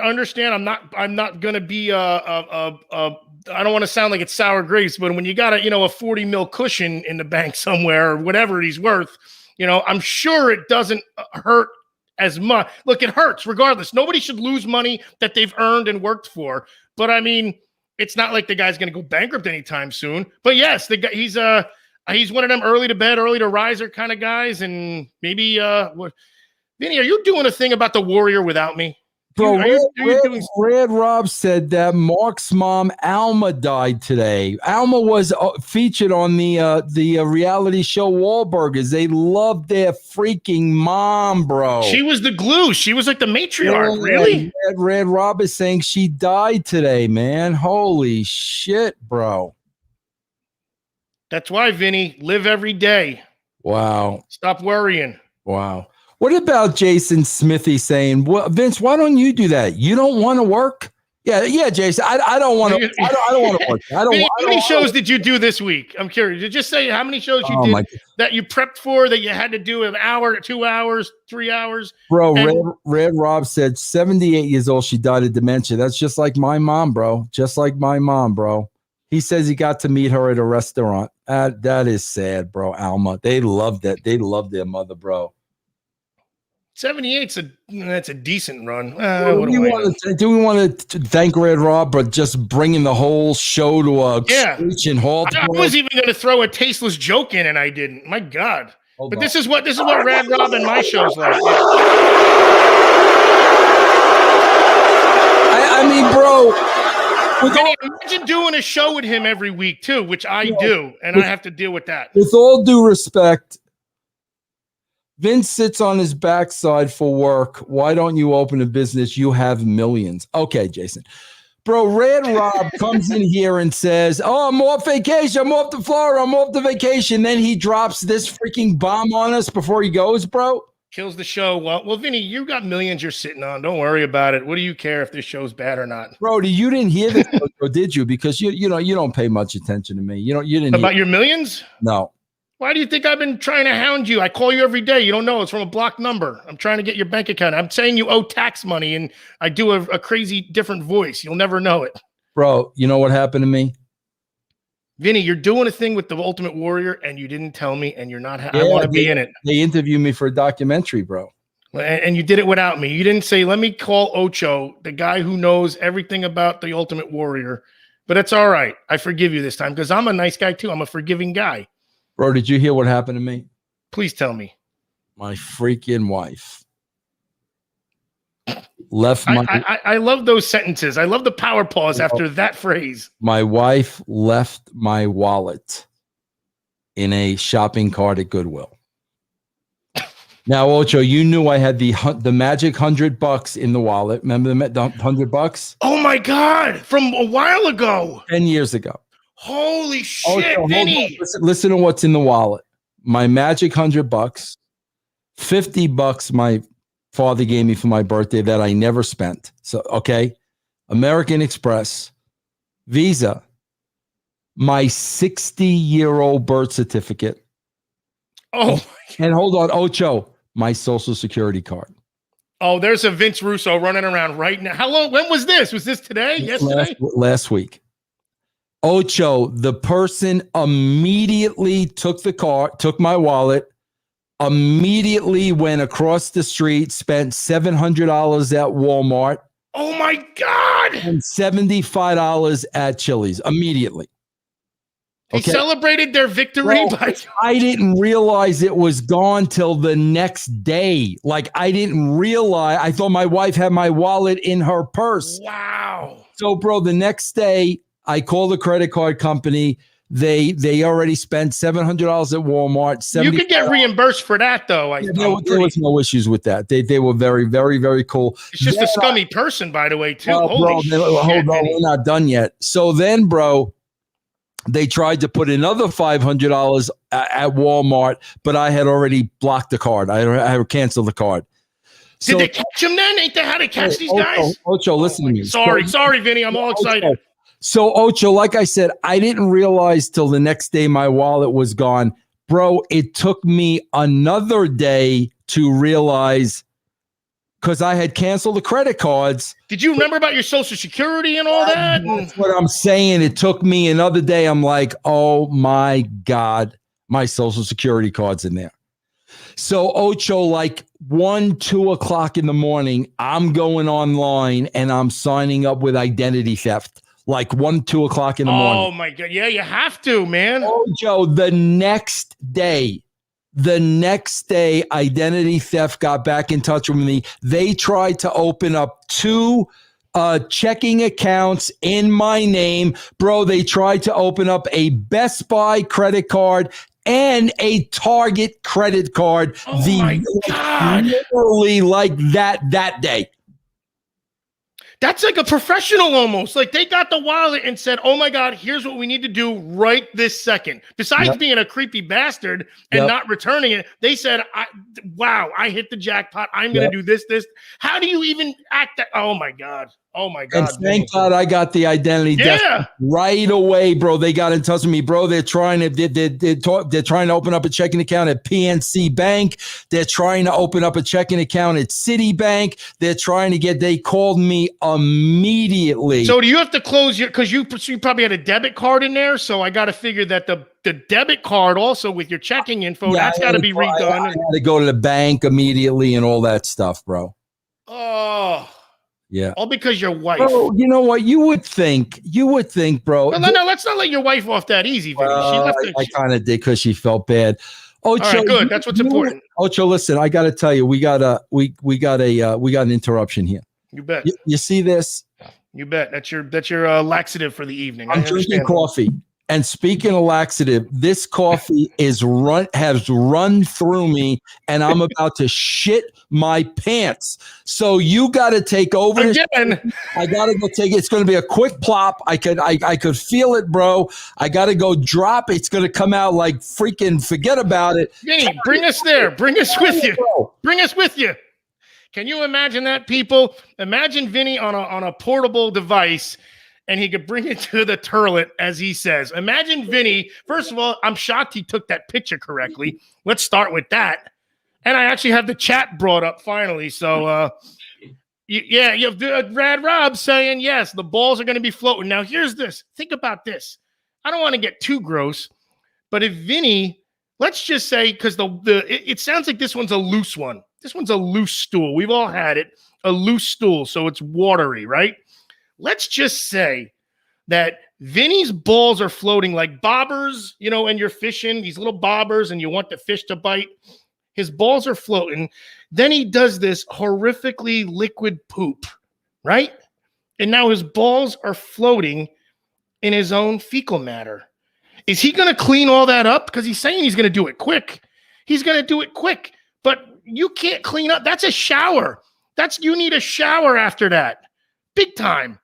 understand. I'm not gonna be I don't want to sound like it's sour grapes, but when you got a 40 mil cushion in the bank somewhere or whatever he's worth, I'm sure it doesn't hurt as much. Look, it hurts regardless. Nobody should lose money that they've earned and worked for. But I mean, it's not like the guy's gonna go bankrupt anytime soon. But yes, the guy he's one of them early to bed, early to riser kind of guys. And maybe, Vinny, are you doing a thing about the Warrior without me? Bro, Red Rob said that Mark's mom, Alma, died today. Alma was featured on the reality show Wahlbergers. They loved their freaking mom, bro. She was the glue. She was like the matriarch, really? Red Rob is saying she died today, man. Holy shit, bro. That's why, Vinny, live every day. Wow. Stop worrying. Wow. What about Jason Smithy saying, well, Vince, why don't you do that? You don't want to work? Yeah, Jason. I don't want to. I don't want to work. How many shows did you do this week? I'm curious. Did you just say how many shows you did that you prepped for that you had to do an hour, 2 hours, 3 hours? Bro, Red Rob said 78 years old. She died of dementia. That's just like my mom, bro. Just like my mom, bro. He says he got to meet her at a restaurant. That is sad, bro. Alma, they loved that. They loved their mother, bro. 78's that's a decent run. Do we want to thank Red Rob, but just bringing the whole show to a screeching halt? I was even going to throw a tasteless joke in, and I didn't. My God! This is what Red Rob and my show's like. I mean, bro. Imagine doing a show with him every week too, which I do, and I have to deal with that. With all due respect, Vince sits on his backside for work. Why don't you open a business? You have millions. Okay, Jason. Bro, Red Rob comes in here and says, oh, I'm off vacation. I'm off to Florida. I'm off to vacation. Then he drops this freaking bomb on us before he goes, bro. Kills the show. Well, Vinny, you got millions you're sitting on. Don't worry about it. What do you care if this show's bad or not? Brody, you didn't hear this, or did you? Because you don't pay much attention to me. You didn't about your millions? No. Why do you think I've been trying to hound you? I call you every day. You don't know. It's from a blocked number. I'm trying to get your bank account. I'm saying you owe tax money, and I do a crazy different voice. You'll never know it. Bro, you know what happened to me? Vinny, you're doing a thing with the Ultimate Warrior, and you didn't tell me, and you're not. I want to be in it. They interviewed me for a documentary, bro. And you did it without me. You didn't say, let me call Ocho, the guy who knows everything about the Ultimate Warrior. But it's all right. I forgive you this time because I'm a nice guy, too. I'm a forgiving guy. Bro, did you hear what happened to me? Please tell me. My freaking wife left my... I love those sentences. I love the power pause after that phrase. My wife left my wallet in a shopping cart at Goodwill. Now, Ocho, you knew I had the magic $100 in the wallet. Remember the $100? Oh, my God. From a while ago. 10 years ago. Holy shit, Ocho, Vinny. Listen to what's in the wallet. My magic $100, $50 my father gave me for my birthday that I never spent. So, okay. American Express, Visa, my 60-year-old birth certificate. Oh, and hold on, Ocho, my social security card. Oh, there's a Vince Russo running around right now. How long? When was this? Was this today? Yesterday? Last week. Ocho, the person immediately took the car, took my wallet, immediately went across the street, spent $700 at Walmart. Oh my God. And $75 at Chili's immediately. He celebrated their victory. I didn't realize it was gone till the next day. Like, I didn't realize. I thought my wife had my wallet in her purse. Wow. So, bro, the next day, I called the credit card company. They already spent $700 at Walmart. You could get reimbursed for that, though. There was no issues with that. They were very, very, very cool. It's just a scummy person, by the way, too. Holy shit, hold on, we're not done yet. So then, bro, they tried to put another $500 at Walmart, but I had already blocked the card. I had canceled the card. Did they catch him then? Ain't that how they catch these guys? Ocho, listen to me. Sorry, Vinny. I'm all excited. So, Ocho, like I said, I didn't realize till the next day my wallet was gone. Bro, it took me another day to realize because I had canceled the credit cards. Did you remember about your Social Security and all that? That's what I'm saying. It took me another day. I'm like, oh, my God, my Social Security card's in there. So, Ocho, like 1, 2 o'clock in the morning, I'm going online and I'm signing up with identity theft. Like 1, 2 o'clock in the morning. Oh my God. Yeah, you have to, man. Oh, Joe, the next day, identity theft got back in touch with me. They tried to open up 2 checking accounts in my name. Bro, they tried to open up a Best Buy credit card and a Target credit card. Oh my God. Literally like that day. That's like a professional almost. Like they got the wallet and said, oh my God, here's what we need to do right this second. Besides being a creepy bastard and not returning it, they said, wow, I hit the jackpot. I'm going to do this. How do you even act that? Oh my God. Oh my God. And thank God I got the identity theft right away, bro. They got in touch with me, bro. They're trying to open up a checking account at PNC Bank. They're trying to open up a checking account at Citibank. They called me immediately. So do you have to close because you probably had a debit card in there. So I got to figure that the debit card also with your checking info, that's got to be redone. I had to go to the bank immediately and all that stuff, bro. Oh, yeah. All because your wife. Bro, you know what? You would think, bro. No, let's not let your wife off that easy, Vinny. I kind of did because she felt bad. Ocho, all right, good. That's what's important. Ocho, listen, I got to tell you, we got an interruption here. You bet. You see this? You bet. That's your laxative for the evening. I'm drinking coffee. And speaking of laxative, this coffee has run through me, and I'm about to shit my pants. So you got to take over. Again. I got to go take it. It's going to be a quick plop. I could feel it, bro. I got to go drop. It's going to come out like freaking forget about it. Vinny, bring us there. Bring us with you. Bring us with you. Can you imagine that, people? Imagine Vinny on a portable device. And he could bring it to the toilet, as he says. Imagine Vinny. First of all, I'm shocked he took that picture correctly. Let's start with that. And I actually have the chat brought up finally. So, you have Rad Rob saying, yes, the balls are going to be floating. Now, here's this. Think about this. I don't want to get too gross, but if Vinny, let's just say, because it sounds like this one's a loose one. This one's a loose stool. We've all had it. A loose stool, so it's watery, right? Let's just say that Vinny's balls are floating like bobbers, and you're fishing, these little bobbers, and you want the fish to bite. His balls are floating. Then he does this horrifically liquid poop, right? And now his balls are floating in his own fecal matter. Is he going to clean all that up? Because he's saying he's going to do it quick. He's going to do it quick, but you can't clean up. That's a shower. You need a shower after that. Big time.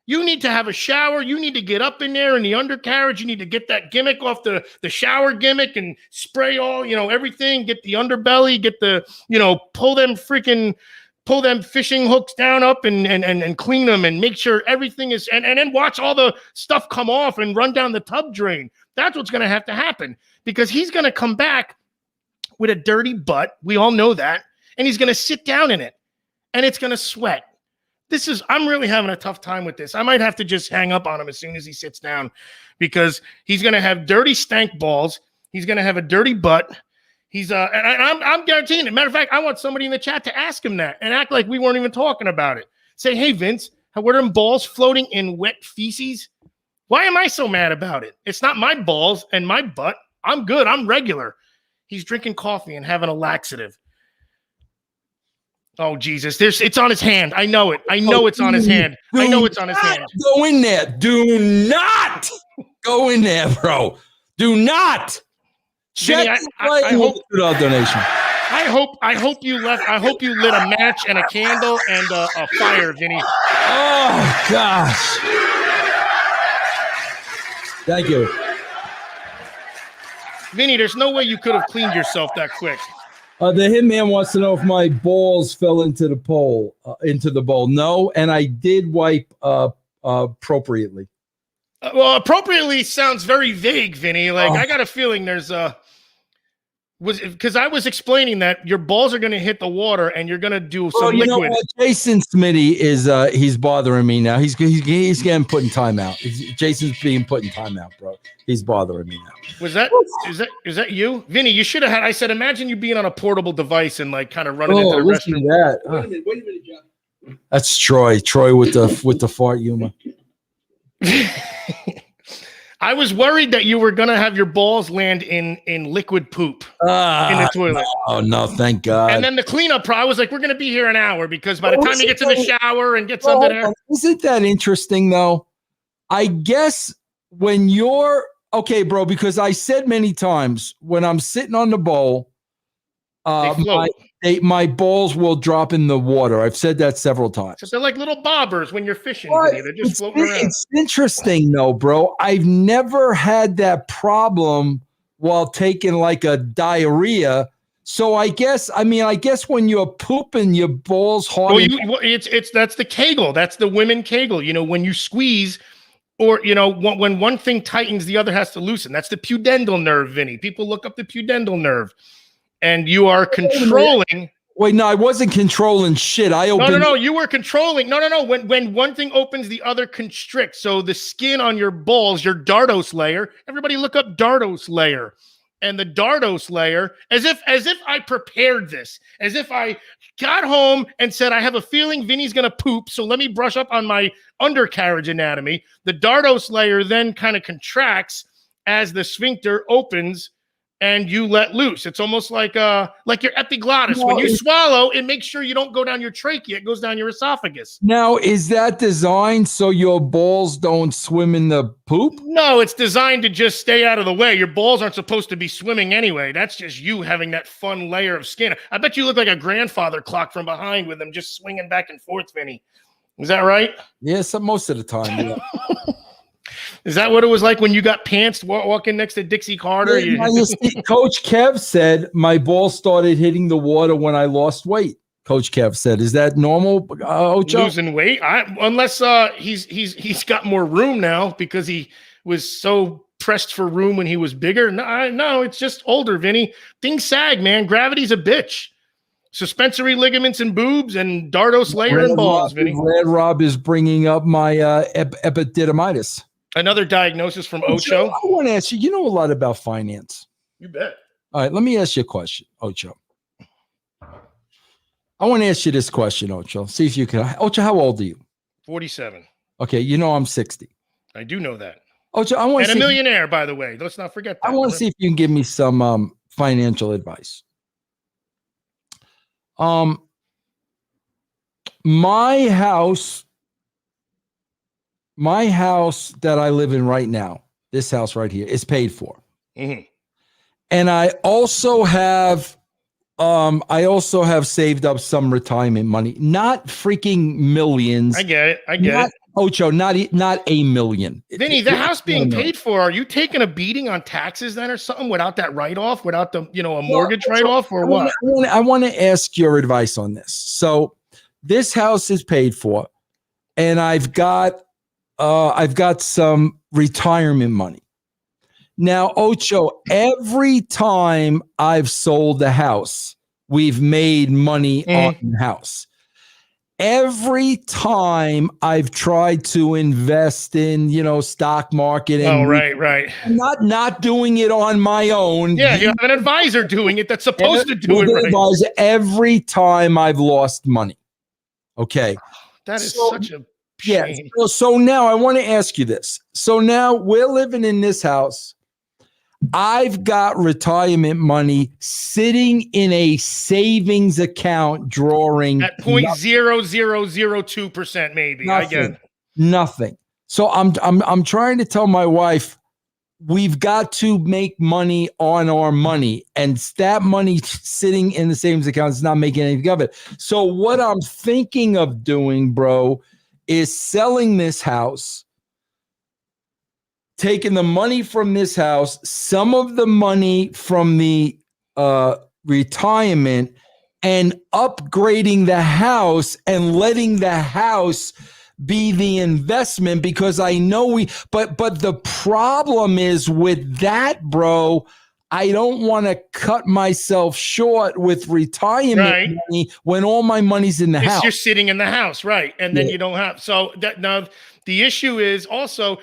You need to have a shower. You need to get up in there in the undercarriage. You need to get that gimmick off the shower gimmick and spray all, everything. Get the underbelly, get the, pull them fishing hooks down up and clean them and make sure everything is, and then watch all the stuff come off and run down the tub drain. That's what's going to have to happen because he's going to come back with a dirty butt. We all know that. And he's going to sit down in it and it's going to sweat. I'm really having a tough time with this. I might have to just hang up on him as soon as he sits down because he's going to have dirty stank balls. He's going to have a dirty butt. And I'm guaranteeing it. Matter of fact, I want somebody in the chat to ask him that and act like we weren't even talking about it. Say, hey, Vince, were them balls floating in wet feces? Why am I so mad about it? It's not my balls and my butt. I'm good. I'm regular. He's drinking coffee and having a laxative. Oh, Jesus. It's on his hand. I know it. It's on his hand. I know it's on his hand. Go in there. Do not go in there, bro. Do not. Check I hope donation. I hope you lit a match and a candle and a fire, Vinny. Oh, gosh. Thank you. Vinny, there's no way you could have cleaned yourself that quick. The hitman wants to know if my balls fell into the bowl. No, and I did wipe appropriately. Well, appropriately sounds very vague, Vinny. Like I got a feeling there's was because I was explaining that your balls are going to hit the water and you're going to do some you liquid. know what? Jason Smitty is he's bothering me now. He's getting put in timeout. Jason's being put in timeout, bro. He's bothering me now. Was that is that you, Vinny? You should have had. I said, imagine you being on a portable device and like kind of running into the listen restroom. to that. Wait a minute, John. That's Troy. Troy with the fart humor. I was worried that you were gonna have your balls land in liquid poop in the toilet. Oh no, thank God. And then the cleanup I was like, we're gonna be here an hour because by the time you get to the shower and get something there. Isn't that interesting though? I guess when you're okay, bro, because I said many times when I'm sitting on the bowl, my balls will drop in the water. I've said that several times. So they're like little bobbers when you're fishing. They're just floating around. It's interesting though, bro. I've never had that problem while taking like a diarrhea. So I guess when you're pooping, your balls hard. That's the Kegel. That's the women Kegel. You know, when you squeeze, or you know, when one thing tightens, the other has to loosen. That's the pudendal nerve, Vinny. People look up the pudendal nerve. And you are controlling. Wait, no, I wasn't controlling shit. No, you were controlling. No. When one thing opens, the other constricts. So the skin on your balls, your dardos layer. Everybody look up dardos layer. And the dardos layer, as if I prepared this, as if I got home and said, I have a feeling Vinny's gonna poop, so let me brush up on my undercarriage anatomy. The dardos layer then kind of contracts as the sphincter opens. And you let loose. It's almost like your epiglottis. When you swallow, it makes sure you don't go down your trachea. It goes down your esophagus. Now, is that designed so your balls don't swim in the poop? No, it's designed to just stay out of the way. Your balls aren't supposed to be swimming anyway. That's just you having that fun layer of skin. I bet you look like a grandfather clock from behind with them just swinging back and forth, Vinny. Is that right? Yes, most of the time. Yeah. Is that what it was like when you got pantsed walking next to Dixie Carter? Coach Kev said my balls started hitting the water when I lost weight. Coach Kev said, "Is that normal, Ocho?" Losing weight? Unless he's got more room now because he was so pressed for room when he was bigger. No, it's just older, Vinny. Things sag, man. Gravity's a bitch. Suspensory ligaments and boobs and dardos layer and balls, Vinny. Red Rob is bringing up my epididymitis. Another diagnosis from Ocho. I want to ask you, you know a lot about finance. You bet. All right, let me ask you a question, Ocho. I want to ask you this question, Ocho. See if you can. Ocho, how old are you? 47. Okay, you know I'm 60. I do know that. Ocho, I want to see. And a millionaire, by the way. Let's not forget that. I want to see if you can give me some financial advice. My house that I live in right now, this house right here, is paid for. Mm-hmm. And I also have saved up some retirement money, not freaking millions. I get it. Ocho, not a million. Vinny, the house being paid for, are you taking a beating on taxes then or something without that write-off, without the, a mortgage write-off or what? I want to ask your advice on this. So this house is paid for and I've got some retirement money. Now, Ocho, every time I've sold a house, we've made money on the house. Every time I've tried to invest in, stock market and right. Not doing it on my own. Yeah, you have an advisor doing it that's supposed to do it right. Advisor, every time I've lost money. Okay. That is such a shame. Yeah. So now I want to ask you this. So now we're living in this house. I've got retirement money sitting in a savings account drawing at 0.0002%, maybe. Nothing, I get it. Nothing. So I'm trying to tell my wife we've got to make money on our money, and that money sitting in the savings account is not making anything of it. So what I'm thinking of doing, bro, is selling this house, taking the money from this house, some of the money from the retirement, and upgrading the house and letting the house be the investment because I know but the problem is with that, bro, I don't want to cut myself short with retirement money when all my money's in the house. You're sitting in the house, right? And then you don't have. So that now the issue is also,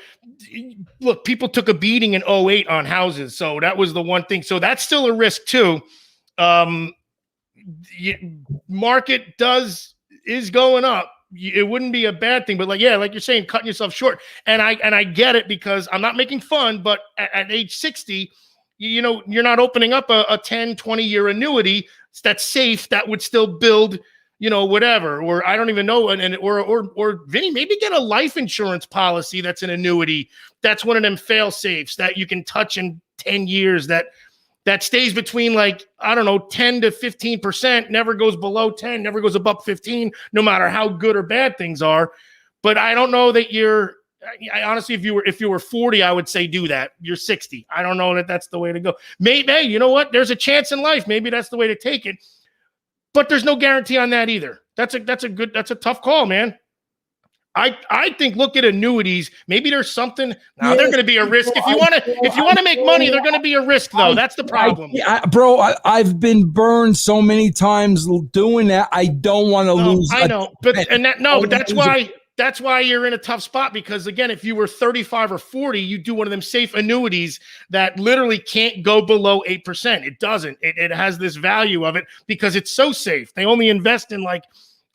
look, people took a beating in 08 on houses. So that was the one thing. So that's still a risk too. Market is going up. It wouldn't be a bad thing, but like you're saying, cutting yourself short. And I get it because I'm not making fun, but at age 60, you know, you're not opening up a 10, 20-year annuity that's safe that would still build, you know, whatever, or I don't even know. Or Vinny, maybe get a life insurance policy that's an annuity. That's one of them fail safes that you can touch in 10 years that stays between, like, I don't know, 10 to 15%, never goes below 10, never goes above 15, no matter how good or bad things are. But I don't know that I honestly, if you were 40, I would say do that. You're 60. I don't know that that's the way to go. Maybe, you know what? There's a chance in life. Maybe that's the way to take it. But there's no guarantee on that either. That's a tough call, man. I think look at annuities. Maybe there's something. Now they're going to be a risk. If you want to make money, they're going to be a risk though. That's the problem. I've been burned so many times doing that. I don't want to lose. I know, but that's why you're in a tough spot, because again, if you were 35 or 40, you do one of them safe annuities that literally can't go below 8%. It doesn't. It has this value of it because it's so safe. They only invest in, like,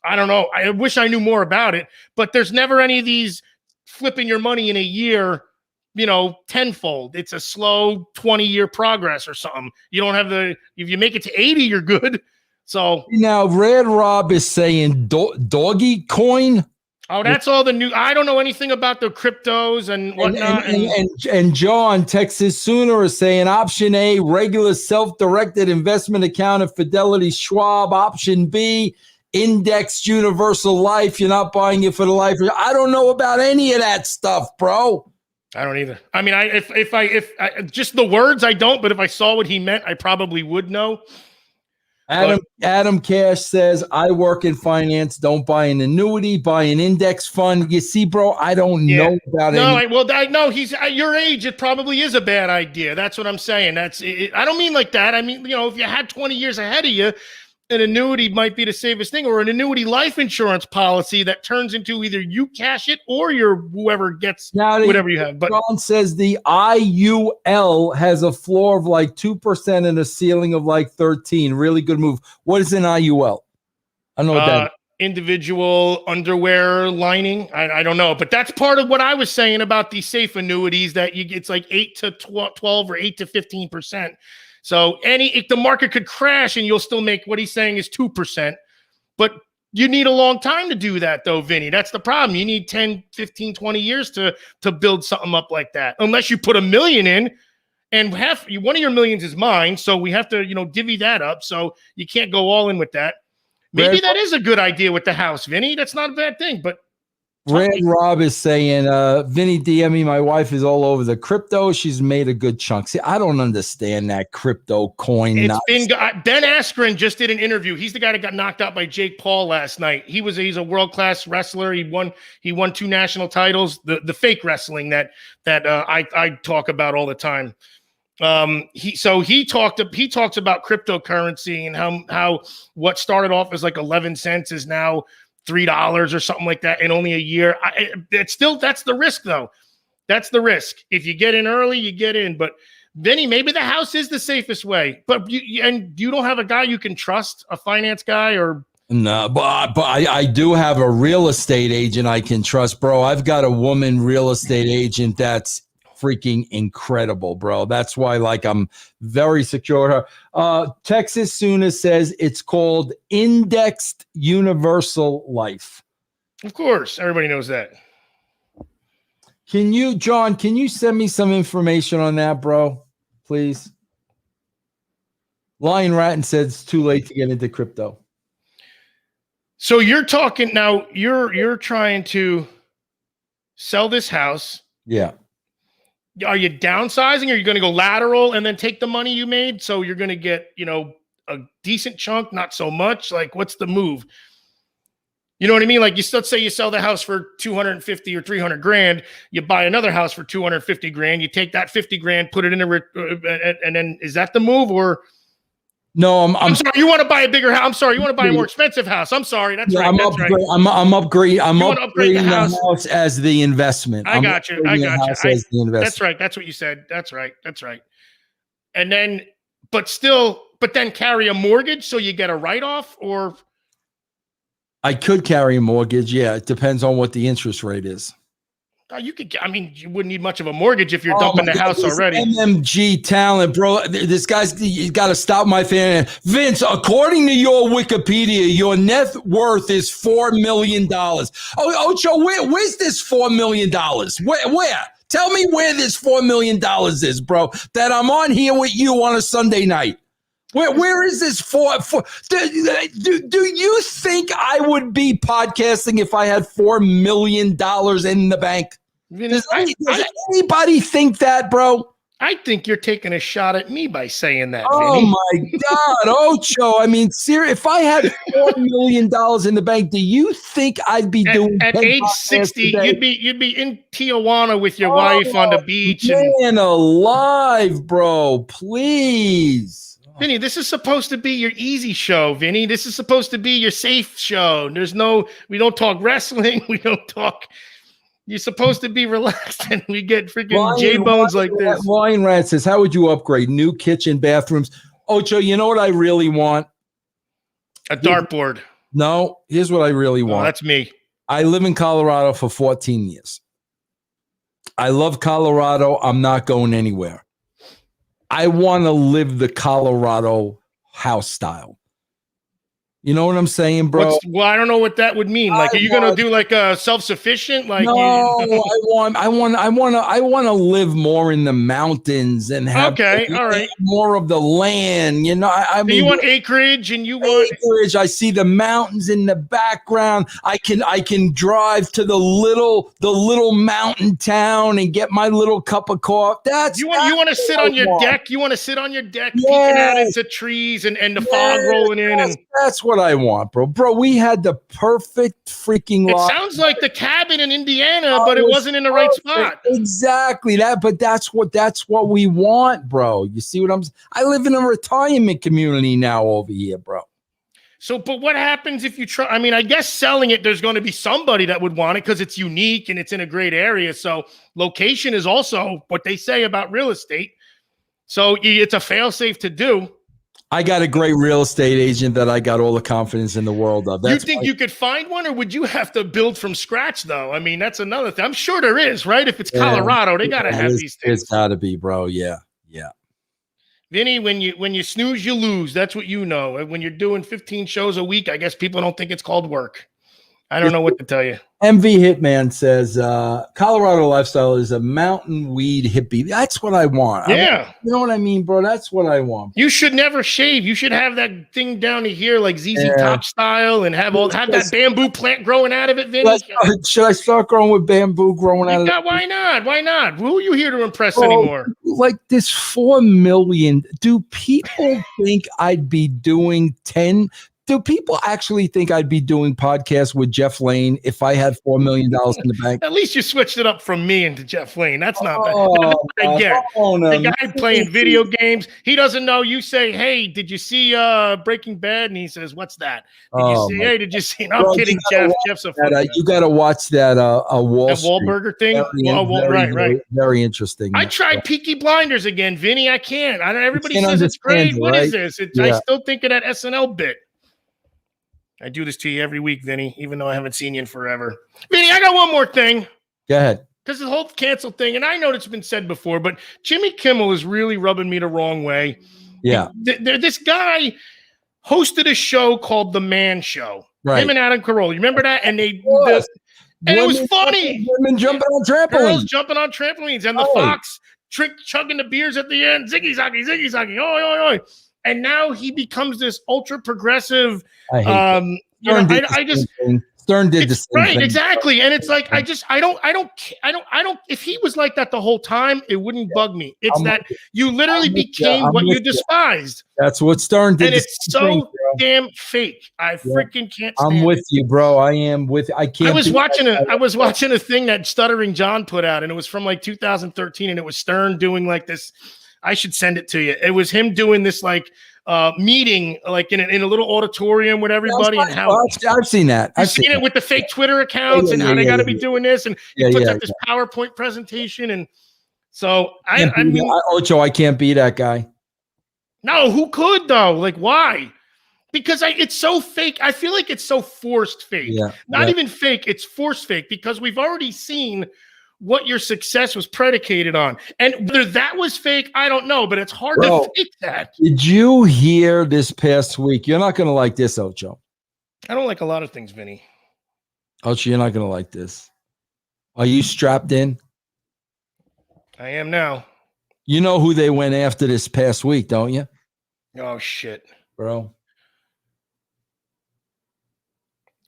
I don't know. I wish I knew more about it, but there's never any of these flipping your money in a year, you know, tenfold. It's a slow 20-year progress or something. You don't have if you make it to 80, you're good. So now Red Rob is saying doggy coin. Oh, that's all the new. I don't know anything about the cryptos and whatnot. And John, Texas Sooner, is saying option A, regular self-directed investment account at Fidelity Schwab. Option B, indexed universal life. You're not buying it for the life. I don't know about any of that stuff, bro. I don't either. I mean, if I just the words, I don't. But if I saw what he meant, I probably would know. Adam Cash says, I work in finance. Don't buy an annuity, buy an index fund. You see, bro, I don't know about it. No, he's at your age. It probably is a bad idea. That's what I'm saying. I don't mean like that. I mean, you know, if you had 20 years ahead of you, an annuity might be the safest thing, or an annuity life insurance policy that turns into either you cash it or whoever gets whatever you have. But John says the IUL has a floor of like 2% and a ceiling of like 13. Really good move. What is an IUL? I don't know what that is. Individual underwear lining. I don't know, but that's part of what I was saying about these safe annuities that it's like 8 to 12 or 8 to 15%. So if the market could crash and you'll still make what he's saying is 2%, but you need a long time to do that though, Vinny. That's the problem. You need 10, 15, 20 years to build something up like that. Unless you put $1 million in, and one of your millions is mine. So we have to, divvy that up. So you can't go all in with that. Maybe that is a good idea with the house, Vinny. That's not a bad thing, but Red Rob is saying, Vinny, DM me. My wife is all over the crypto. She's made a good chunk. See, I don't understand that crypto coin. Ben Askren just did an interview. He's the guy that got knocked out by Jake Paul last night. He's a world-class wrestler. He won 2 national titles. The fake wrestling that I talk about all the time. He talks about cryptocurrency and how what started off as like 11 cents is now $3 or something like that in only a year. That's the risk though. That's the risk. If you get in early, you get in. But Vinny, maybe the house is the safest way. But you don't have a guy you can trust, a finance guy or. No, but I do have a real estate agent I can trust, bro. I've got a woman real estate agent that's freaking incredible, bro. That's why, I'm very secure. Texas Suna says it's called indexed universal life. Of course, everybody knows that. John, can you send me some information on that, bro? Please. Lion Ratton says it's too late to get into crypto. So you're talking now, you're trying to sell this house. Yeah. Are you downsizing? Or are you going to go lateral and then take the money you made? So you're going to get, a decent chunk, not so much. Like, what's the move? You know what I mean? Like let's say you sell the house for 250 or 300 grand. You buy another house for 250 grand. You take that 50 grand, put it in and then is that the move or? No, I'm sorry. You want to buy a bigger house? I'm sorry. You want to buy a more expensive house? I'm sorry. That's right. I'm upgrading the house as the investment. I got you. That's right. That's what you said. That's right. And then, but then carry a mortgage so you get a write-off or? I could carry a mortgage. Yeah, it depends on what the interest rate is. You could. I mean, you wouldn't need much of a mortgage if you're dumping the house already. MMG talent, bro. This guy's. You got to stop my fan. Vince, according to your Wikipedia, your net worth is $4 million. Ocho, where's this $4 million? Where? Tell me where this $4 million is, bro. That I'm on here with you on a Sunday night. Where is this for? Do you think I would be podcasting if I had $4 million in the bank? Does anybody think that, bro? I think you're taking a shot at me by saying that. Oh Vinny. My God, Ocho! I mean, seriously, if I had $4 million in the bank, do you think I'd be doing at age 60? You'd be in Tijuana with your wife on the beach. Man alive, bro! Please. Vinny, this is supposed to be your easy show, Vinny. This is supposed to be your safe show. We don't talk wrestling. We don't talk. You're supposed to be relaxed, and we get freaking J-bones like this. Lion Rat says, how would you upgrade? New kitchen, bathrooms. Ocho, you know what I really want? A dartboard. No, here's what I really want. That's me. I live in Colorado for 14 years. I love Colorado. I'm not going anywhere. I want to live the Colorado house style. You know what I'm saying, bro? Well, I don't know what that would mean. Like, are you going to do like a self-sufficient? Like, no, I want to live more in the mountains and have all right, more of the land. You know, I mean, you want acreage, and you want acreage. I see the mountains in the background. I can drive to the little mountain town and get my little cup of coffee. You want to sit on your deck. You want to sit on your deck, peeking out into trees and the fog rolling in. And that's what I want, bro. Bro, we had the perfect freaking lot. It sounds like the cabin in Indiana, but it wasn't in the right spot. Exactly that, but that's what we want, bro. You see what I live in a retirement community now over here, bro. So, but what happens if you try? I mean, I guess selling it, there's going to be somebody that would want it because it's unique and it's in a great area. So location is also what they say about real estate. So it's a fail-safe to do. I got a great real estate agent that I got all the confidence in the world of. You think you could find one, or would you have to build from scratch, though? I mean, that's another thing. I'm sure there is, right? If it's Colorado, they got to have these things. It's got to be, bro. Yeah. Vinny, when you snooze, you lose. That's what you know. When you're doing 15 shows a week, I guess people don't think it's called work. I don't know what to tell you. MV Hitman says, Colorado lifestyle is a mountain weed hippie. That's what I want. Yeah. You know what I mean, bro? That's what I want. You should never shave. You should have that thing down to here, like ZZ Top style, and have that bamboo plant growing out of it, Vinny. Should I start growing with bamboo growing out of it? Why not? Why not? Who are you here to impress anymore? Like this 4 million. Do people think I'd be doing 10? Do people actually think I'd be doing podcasts with Jeff Lane if I had $4 million in the bank? At least you switched it up from me into Jeff Lane. That's not bad. The guy playing video games, he doesn't know. You say, hey, did you see Breaking Bad? And he says, what's that? Did you see? No, I'm kidding, Jeff. Jeff's a fan. You got to watch that Wahlberg thing. Right. Very interesting. I tried Peaky Blinders again, Vinny. I can't. Everybody says it's great. What is this? I still think of that SNL bit. I do this to you every week, Vinny, even though I haven't seen you in forever. Vinny, I got one more thing. Go ahead. Because the whole cancel thing, and I know it's been said before, but Jimmy Kimmel is really rubbing me the wrong way. Yeah. This guy hosted a show called The Man Show. Right. Him and Adam Carolla. You remember that? And it was funny. Women jumping on trampolines. Girls jumping on trampolines. And the Fox chugging the beers at the end. Ziggy-zaggy. Oi. And now he becomes this ultra progressive. I Stern did the same right, thing. exactly. And it's like, I don't, if he was like that the whole time, it wouldn't bug me. It's that you literally became what you despised. That's what Stern did. And it's so damn fake. I freaking can't stand I'm with you, bro. I am with, I can't. I was watching a thing that Stuttering John put out, and it was from like 2013, and it was Stern doing like this. I should send it to you. It was him doing this like meeting, like in a little auditorium with everybody, and how I've seen that. I've seen it with the fake Twitter accounts and how they got to be doing this, and he puts up this PowerPoint presentation, and so I mean, Ocho, I can't be that guy. No, who could though? Like, why? Because it's so fake. I feel like it's so forced fake. Not even fake. It's forced fake because we've already seen what your success was predicated on. And whether that was fake, I don't know, but it's hard to fake that. Did you hear this past week? You're not going to like this, Ocho. I don't like a lot of things, Vinny. Ocho, you're not going to like this. Are you strapped in? I am now. You know who they went after this past week, don't you? Oh, shit. Bro.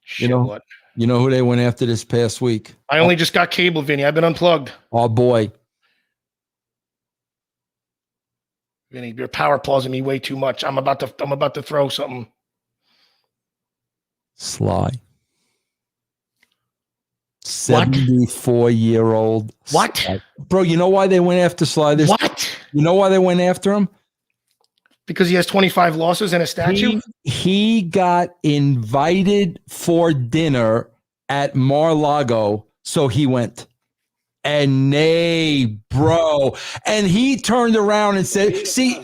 Shit, what? You know who they went after this past week? I only just got cable, Vinny. I've been unplugged. Oh, boy. Vinny, you're power pausing me way too much. I'm about to throw something. Sly. 74-year-old. What? Sly. Bro, you know why they went after Sly? What? You know why they went after him? Because he has 25 losses and a statue? He got invited for dinner at Mar-a-Lago, so he went. And bro. And he turned around and said, see,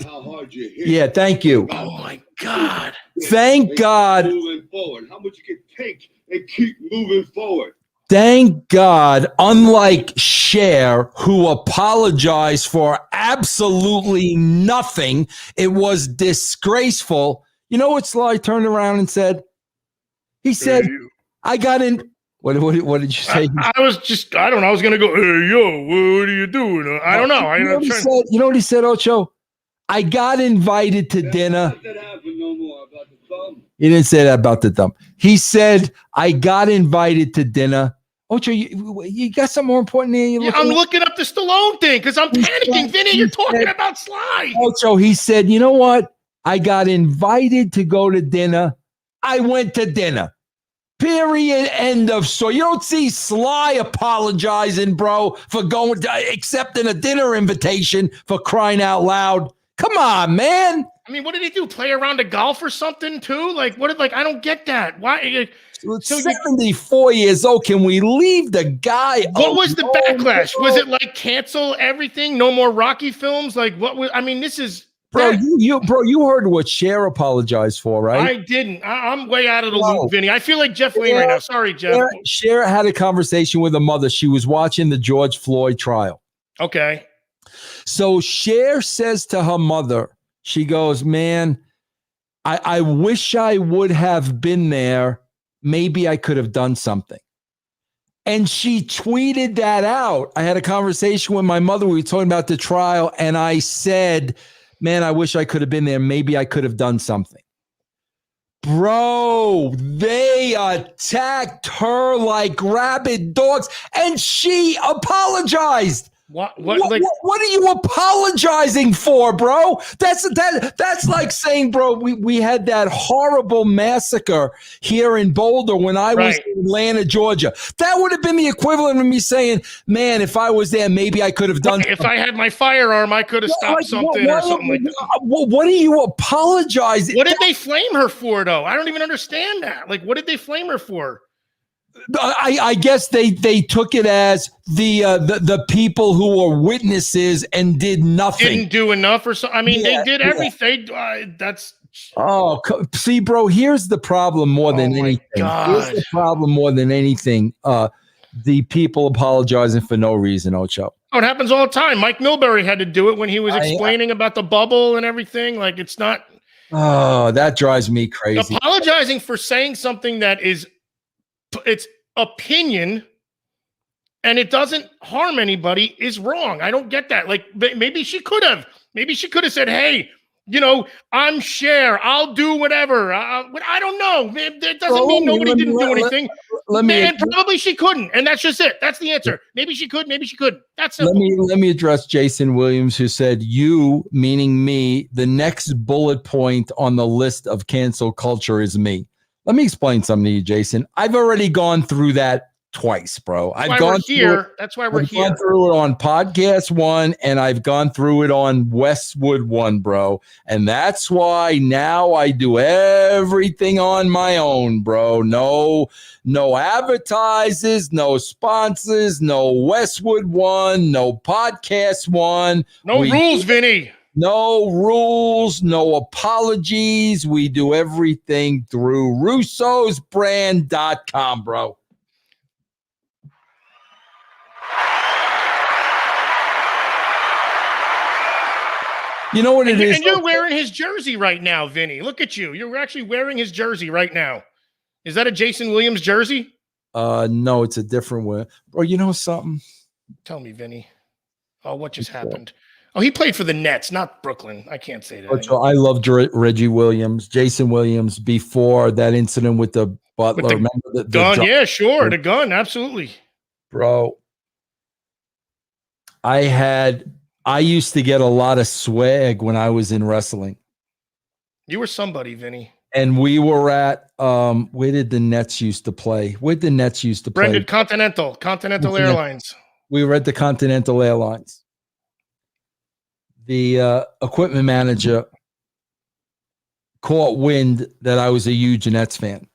yeah, thank you. Oh, my God. Thank God. Moving forward. How much you can take and keep moving forward. Thank God, unlike Cher, who apologized for absolutely nothing, it was disgraceful. You know what Sly turned around and said? He said, I got in. What did you say? I don't know. I was going to go, hey, yo, what are you doing? I don't know. You know what he said, Ocho? I got invited to dinner. He didn't say that about the thumb. He said, I got invited to dinner. Ocho, you got something more important there? I'm looking up the Stallone thing because I'm panicking. Vinny, you're talking about Sly. Ocho, he said, you know what? I got invited to go to dinner. I went to dinner. Period. End of story. You don't see Sly apologizing, bro, for accepting a dinner invitation, for crying out loud. Come on, man. I mean, what did he do? Play around a golf or something too? Like, I don't get that. Why? So 74 years old. Can we leave the guy? What was the backlash? Was it like cancel everything? No more Rocky films? Like, what was? I mean, this is. Bro, you heard what Cher apologized for, right? I didn't. I'm way out of the loop, Vinny. I feel like Jeff Wayne right now. Sorry, Jeff. Cher had a conversation with her mother. She was watching the George Floyd trial. Okay. So Cher says to her mother, she goes, man, I wish I would have been there. Maybe I could have done something. And she tweeted that out. I had a conversation with my mother. We were talking about the trial. And I said, man, I wish I could have been there. Maybe I could have done something. Bro, they attacked her like rabid dogs. And she apologized. What are you apologizing for, bro? That's like saying, bro, we had that horrible massacre here in Boulder when I was in Atlanta, Georgia. That would have been the equivalent of me saying, man, if I was there, maybe I could have done something. If I had my firearm, I could have stopped something or something like that. What are you apologizing? What did they flame her for, though? I don't even understand that. Like, what did they flame her for? I guess they took it as the people who were witnesses and did nothing. Didn't do enough or something. I mean, they did everything. See, bro, here's the problem more than anything. God. Here's the problem more than anything. The people apologizing for no reason, Ocho. Oh, it happens all the time. Mike Milbury had to do it when he was explaining about the bubble and everything. Like, it's not. Oh, that drives me crazy. Apologizing for saying something that is it's opinion and it doesn't harm anybody is wrong. I don't get that. Like, maybe she could have said, hey, You know, I'm Cher. I'll do whatever. I don't know. That doesn't mean nobody didn't do anything. And probably she couldn't. And that's just it. That's the answer. Maybe she could. Maybe she couldn't. That's simple. Let me address Jason Williams, who said, "You, meaning me, the next bullet point on the list of cancel culture is me." Let me explain something to you, Jason. I've already gone through that twice, bro. I've gone through it. That's why we're here. I've gone through it on Podcast One, and I've gone through it on Westwood One, bro. And that's why now I do everything on my own, bro. No advertisers, no sponsors, no Westwood One, no Podcast One. No rules, Vinny. No rules, no apologies. We do everything through russosbrand.com, bro. You know what it is? And you're wearing his jersey right now, Vinny. Look at you. You're actually wearing his jersey right now. Is that a Jason Williams jersey? No, it's a different one. Bro, you know something? Tell me, Vinny. Oh, what just happened? Oh, he played for the Nets, not Brooklyn. I can't say that. I loved Reggie Williams, Jason Williams, before that incident with the Butler. Remember the gun? Yeah, sure. The gun, absolutely. Bro, I used to get a lot of swag when I was in wrestling. You were somebody, Vinny. And we were at where did the Nets used to play? Where the Nets used to play? Branded Continental Airlines. We were at the Continental Airlines. The equipment manager caught wind that I was a huge Nets fan,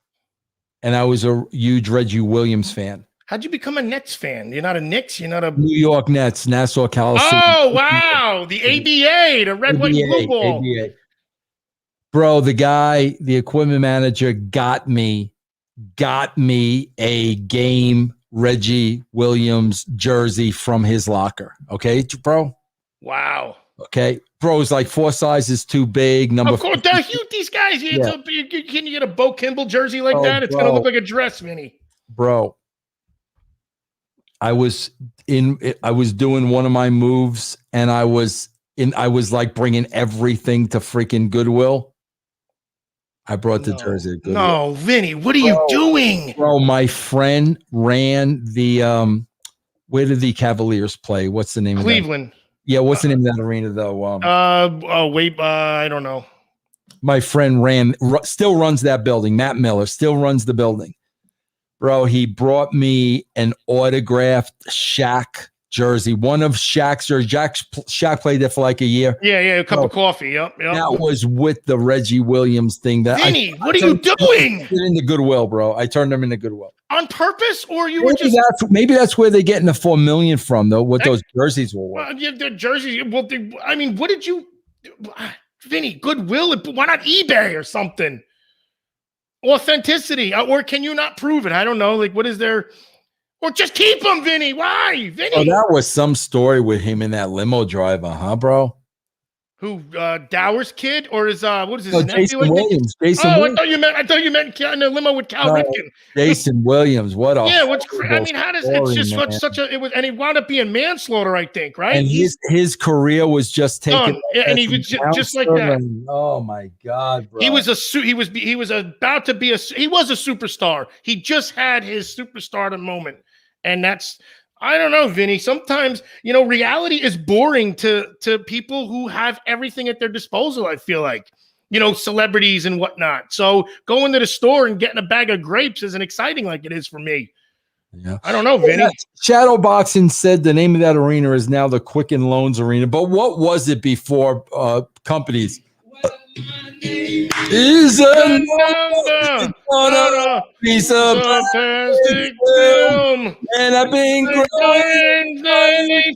and I was a huge Reggie Williams fan. How'd you become a Nets fan? You're not a Knicks. You're not a New York Nets, Nassau, Coliseum. Oh wow, the ABA, the red, white, and blue ball. ABA. Bro, the equipment manager got me a game Reggie Williams jersey from his locker. Okay, bro. Wow. Okay, bro, it's like 4 sizes too big. Of course, they're huge. These guys. Can you get a Bo Kimball jersey like that? It's gonna look like a dress, Vinny. Bro, I was doing one of my moves, and I was like bringing everything to freaking Goodwill. I brought the jersey at Goodwill. No, Vinny, what are you doing? Bro, my friend ran the where did the Cavaliers play? What's the name of Cleveland. Yeah, what's the name of that arena though? I don't know. My friend still runs that building. Matt Miller still runs the building. Bro, he brought me an autographed Shaq jersey. One of Shaq's jerseys. Shaq played there for like a year. Yeah, a cup of coffee. Yep. That was with the Reggie Williams thing. Vinny, what are you doing? Into Goodwill, bro. I turned them into Goodwill. On purpose, or you maybe that's where they're getting the $4 million from, though. What those jerseys were worth. The jerseys. Well, what did you, Vinny? Goodwill. Why not eBay or something? Authenticity, or can you not prove it? I don't know. Like, what is there? Or just keep him, Vinny. Why, Vinny? Oh, that was some story with him in that limo driver, huh, bro? Who, Dower's kid, or is what is his nephew? Jason Williams. Jason Williams. I thought you meant in a limo with Cal Ripken. Jason Williams. What a what's I mean, how does it's just such a it was, and he wound up being manslaughter, I think, right? And his career was just taken, and he was just like that. Oh my God, bro! He was a superstar. He just had his superstardom moment, and that's. I don't know, Vinny. Sometimes, reality is boring to people who have everything at their disposal, I feel like, celebrities and whatnot. So going to the store and getting a bag of grapes isn't exciting like it is for me. Yeah. I don't know, Vinny. Shadow Boxing said the name of that arena is now the Quicken Loans Arena. But what was it before companies? Is a number on a piece of plastic film, and I've been growing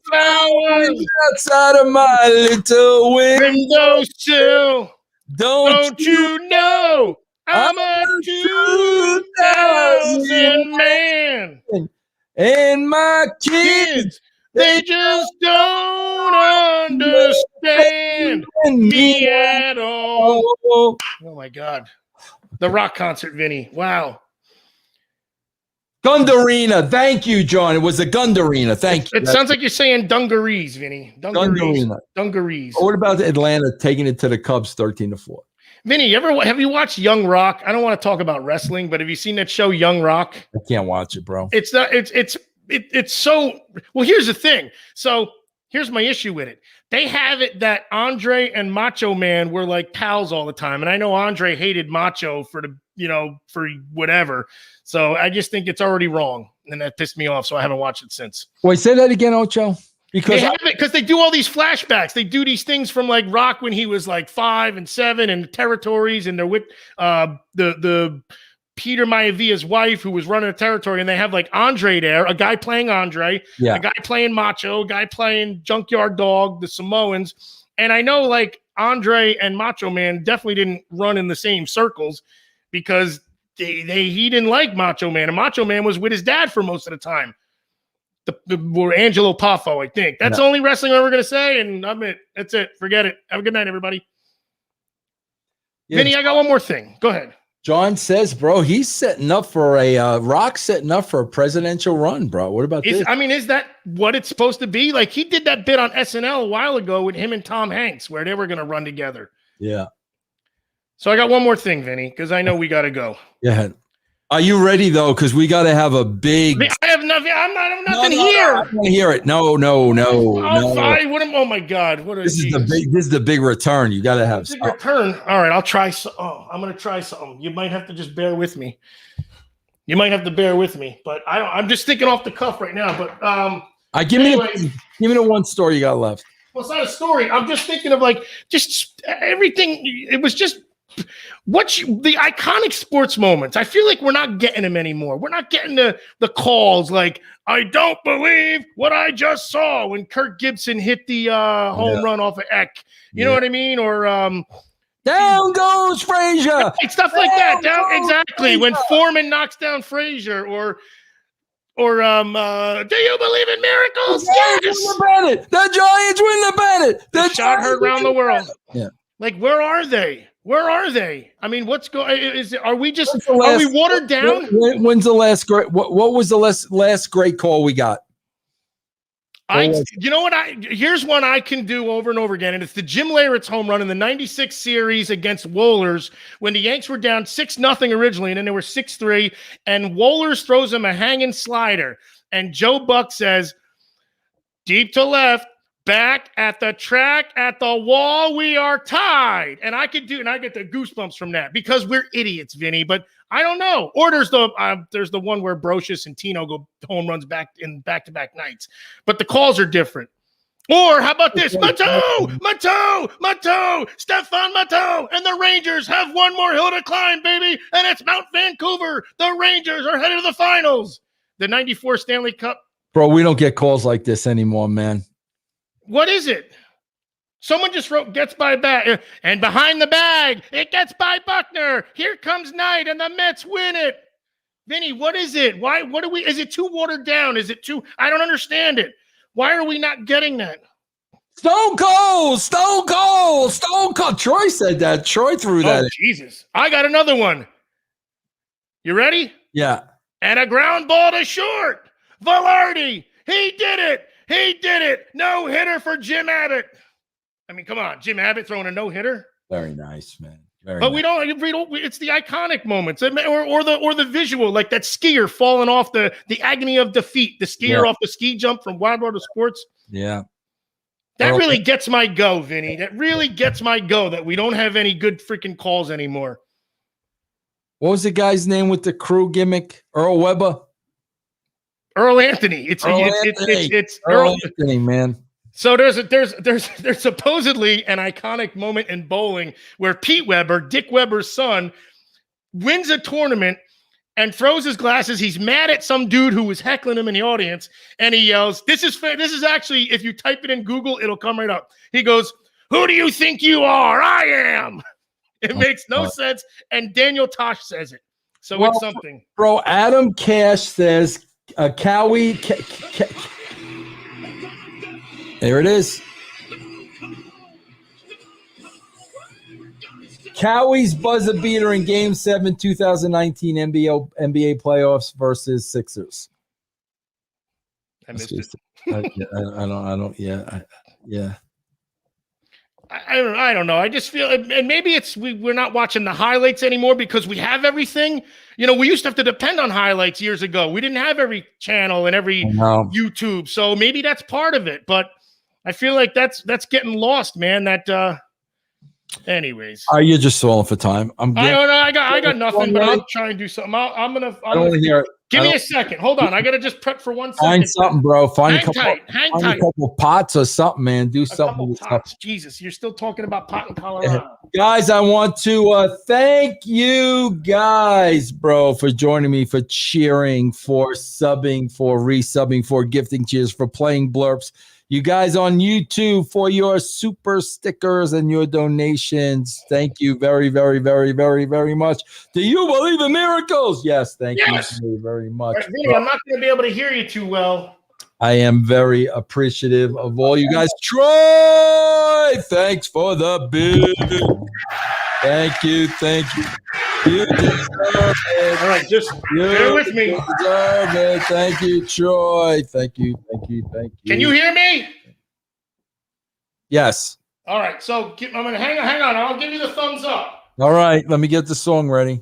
flowers outside of my little windowsill. Don't you know I'm a 2000 man, and my kids. They just don't understand me at all. Oh my God. The rock concert, Vinny. Wow. Gundarina. Thank you, John. It was a Gundarina. Thank you. It sounds like you're saying dungarees, Vinny. Gundarina. Dungarees. What about Atlanta taking it to the Cubs 13-4? Vinny, have you watched Young Rock? I don't want to talk about wrestling, but have you seen that show Young Rock? I can't watch it, bro. It's not. It's so. Well, here's the thing. So here's my issue with it. They have it that Andre and Macho Man were like pals all the time, and I know Andre hated Macho for for whatever. So I just think it's already wrong, and that pissed me off. So I haven't watched it since. Wait, say that again, Ocho. Because they do all these flashbacks. They do these things from like Rock when he was like 5 and 7 and the territories, and they're with the Peter Maivia's wife who was running a territory, and they have like Andre there, a guy playing Andre, a guy playing Macho, a guy playing Junkyard Dog, the Samoans. And I know like Andre and Macho Man definitely didn't run in the same circles because he didn't like Macho Man, and Macho Man was with his dad for most of the time. The Angelo Poffo, I think. That's the only wrestling I'm ever going to say, and that's it. Forget it. Have a good night, everybody. Yeah, Vinny, I got one more thing. Go ahead. John says, bro, he's setting up for Rock's setting up for a presidential run, bro. What about this? I mean, is that what it's supposed to be? Like, he did that bit on SNL a while ago with him and Tom Hanks where they were going to run together. Yeah. So I got one more thing, Vinny, because I know we got to go. Yeah. Are you ready though? Because we got to have a big. I have nothing. I'm nothing here. I want to hear it. No. Fine. Oh my God! This is the big return. You got to have big return. All right, I'll try. I'm gonna try something. You might have to just bear with me. But I'm just thinking off the cuff right now. But give me the one story you got left. Well, it's not a story. I'm just thinking of like just everything. It was just. The iconic sports moments. I feel like we're not getting them anymore. We're not getting the calls like, I don't believe what I just saw when Kirk Gibson hit the home run off of Eck. You know what I mean? Or down goes Frazier. Stuff like that. Exactly. Frazier. When Foreman knocks down Frazier or do you believe in miracles? Yes. The Giants win the Bennett. The shot heard around the world. Yeah. Like, where are they? Where are they? I mean, what's going? Are we watered down? When's the last great? What was the last great call we got? You know what? Here's one I can do over and over again, and it's the Jim Leyritz home run in the '96 series against Wohlers when the Yanks were down 6-0 originally, and then they were 6-3, and Wohlers throws him a hanging slider, and Joe Buck says, "Deep to left. Back at the track, at the wall, we are tied." And I get the goosebumps from that because we're idiots, Vinny. But I don't know. Or there's the one where Brocious and Tino go home runs back-to-back nights. But the calls are different. Or how about this? Matteau, Stephane Matteau, and the Rangers have one more hill to climb, baby. And it's Mount Vancouver. The Rangers are headed to the finals. The '94 Stanley Cup. Bro, we don't get calls like this anymore, man. What is it? Someone just wrote gets by bag and behind the bag. It gets by Buckner. Here comes Knight and the Mets win it. Vinny, what is it? Is it too watered down? Is it too, I don't understand it. Why are we not getting that? Stone Cold. Troy said that. Troy threw that. Oh, Jesus. I got another one. You ready? Yeah. And a ground ball to short. Velarde. He did it. No hitter for Jim Abbott. I mean, come on, Jim Abbott throwing a no hitter. Very nice, man. We don't. It's the iconic moments, or the visual, like that skier falling off the agony of defeat. The skier off the ski jump from Wild World of Sports. Yeah, that really gets my go, Vinny. That really gets my go. That we don't have any good freaking calls anymore. What was the guy's name with the crew gimmick? Earl Weber. Earl Anthony. It's Earl Anthony, man. So there's supposedly an iconic moment in bowling where Pete Weber, Dick Weber's son, wins a tournament and throws his glasses. He's mad at some dude who was heckling him in the audience, and he yells, "This is actually, if you type it in Google, it'll come right up." He goes, "Who do you think you are? I am." It makes no sense, and Daniel Tosh says it. So it's something. Bro, Adam Cash says, Cowie. There it is. Cowie's buzzer beater in Game 7, 2019 NBA playoffs versus Sixers. I missed it. I don't know. I just feel, and maybe it's we're not watching the highlights anymore because we have everything. You know, we used to have to depend on highlights years ago. We didn't have every channel and every YouTube, so maybe that's part of it. But I feel like that's getting lost, man. Anyways, you're just stalling for time. I don't know. I got nothing, but I'll try and do something. I don't want to hear it. Give me a second. Hold on. I got to just prep for 1 second. Find something, bro. Find Hang tight. a couple pots or something, man. Do something with pots. Jesus, you're still talking about pot in Colorado. Guys, I want to thank you guys, bro, for joining me, for cheering, for subbing, for resubbing, for gifting cheers, for playing blurps. You guys on YouTube for your super stickers and your donations. Thank you very, very, very, very, very much. Do you believe in miracles? Yes, thank you very, very much. Right, Vinny, I'm not going to be able to hear you too well. I am very appreciative of all you guys. Troy, thanks for the bid. Thank you. You deserve it. All right, just bear with me. You deserve it. Thank you, Troy. Thank you. Can you hear me? Yes. All right, so I'm going to hang on. I'll give you the thumbs up. All right, let me get the song ready.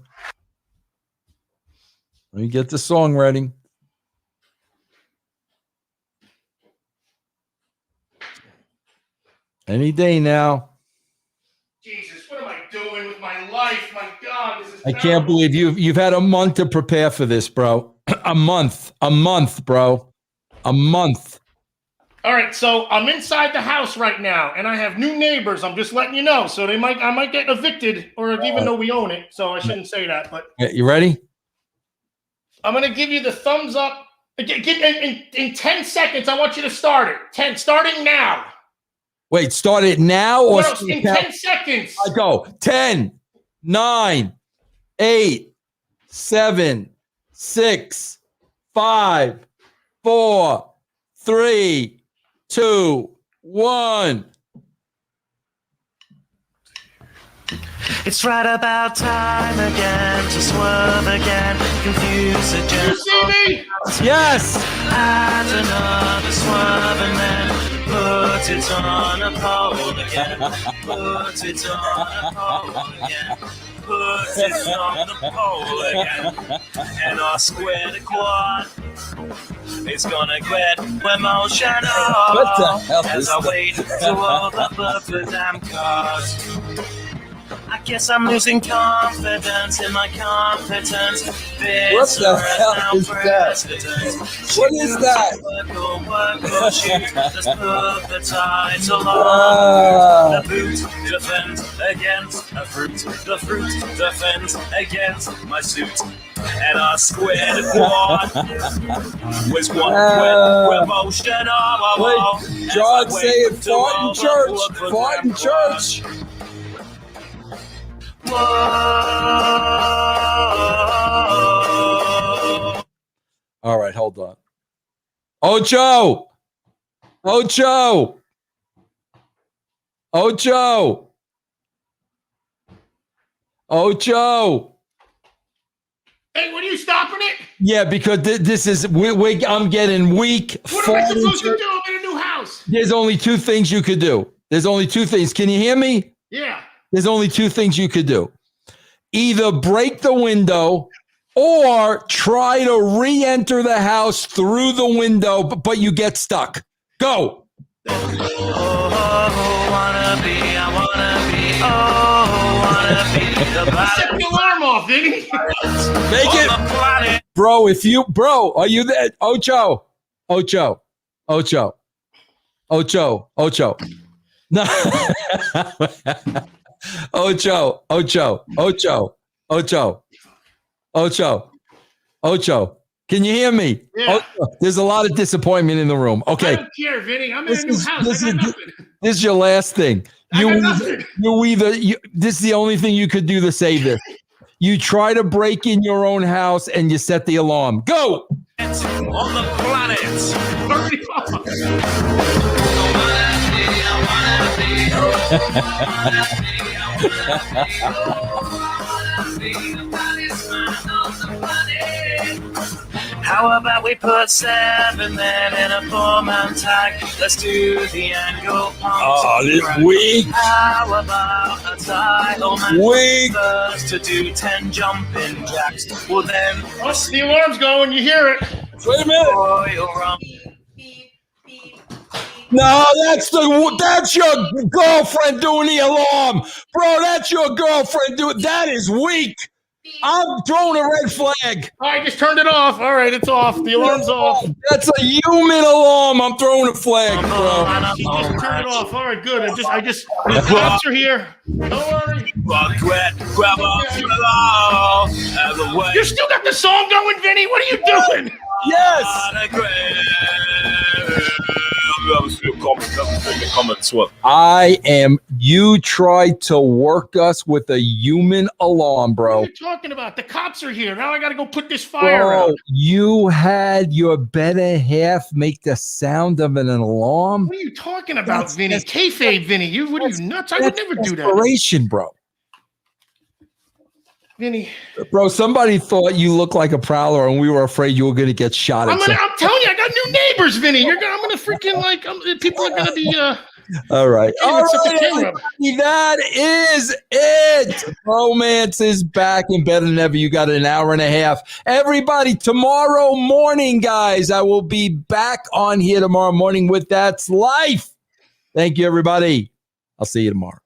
Any day now. Jesus, what am I doing with my life? My God, this is I can't believe you've had a month to prepare for this, bro. a month, bro. A month. All right, so I'm inside the house right now, and I have new neighbors. I'm just letting you know. So I might get evicted, or even though we own it. So I shouldn't say that. But you ready? I'm gonna give you the thumbs up. In 10 seconds, I want you to start it. 10, starting now. Wait, start it now or in 10 seconds? I go 10, 9, 8, 7, 6, 5, 4, 3, 2, 1. It's right about time again to swerve again, confuse the You see me? Yes. Add another swerve and then put it on a pole again. Put it on a pole again. Put it on the pole again. And our square to quad is gonna get emotional. What the hell as is I that? wait to open up the damn cards. I guess I'm losing confidence in my competence. What the hell is that? What is that? Just put the title on. The boot defends against a fruit. The fruit defends against my suit. And our squared quad was one with emotional. Wait, John, say it. Fought in church. Fought in church. Whoa. All right, hold on. Ocho. Hey, what are you stopping it? Yeah, because this is I'm getting weak. What am I supposed to do? I'm in a new house. There's only two things you could do. There's only two things. Can you hear me? Yeah. There's only two things you could do. Either break the window or try to re-enter the house through the window, but you get stuck. Go. I wanna be Set the alarm off, Vinny. Make it. Bro, are you there? Ocho. No. Ocho. Can you hear me? Yeah. There's a lot of disappointment in the room. Okay. I don't care, Vinny. I'm in a new house. I got nothing. This is your last thing. This is the only thing you could do to save this. You try to break in your own house and you set the alarm. Go. on the planet. How about we put 7 men in a 4-man tag? Let's do the angle pump. Oh, this week. How about a title match? Weak. First to do 10 jumping jacks. Well then, Oh, the alarm's going. You hear it? Wait a minute. Royal Rumble. No, that's your girlfriend doing the alarm, bro. That's your girlfriend doing. That is weak. I'm throwing a red flag. I just turned it off. All right, it's off. The alarm's off. That's a human alarm. I'm throwing a flag, bro. She just turned it off. All right, good. I just the cops are here. Don't worry. You still got the song going, Vinny? What are you doing? Yes. You tried to work us with a human alarm, What bro. are you talking about? The cops are here. Now I got to go put this fire Bro, out. you had your better half make the sound of an alarm. What are you talking about, Vinny? Kayfabe, Vinny. What are you nuts? I would never do that. Desperation, bro. Vinny. Bro, somebody thought you looked like a prowler, and we were afraid you were going to get shot at. I'm telling you, I got new neighbors, Vinny. I'm gonna freaking people are gonna be All right. All it's right, a camera. everybody, that is it. Bromance is back and better than ever. You got an hour and a half. Everybody, tomorrow morning, guys, I will be back on here tomorrow morning with That's Life. Thank you, everybody. I'll see you tomorrow.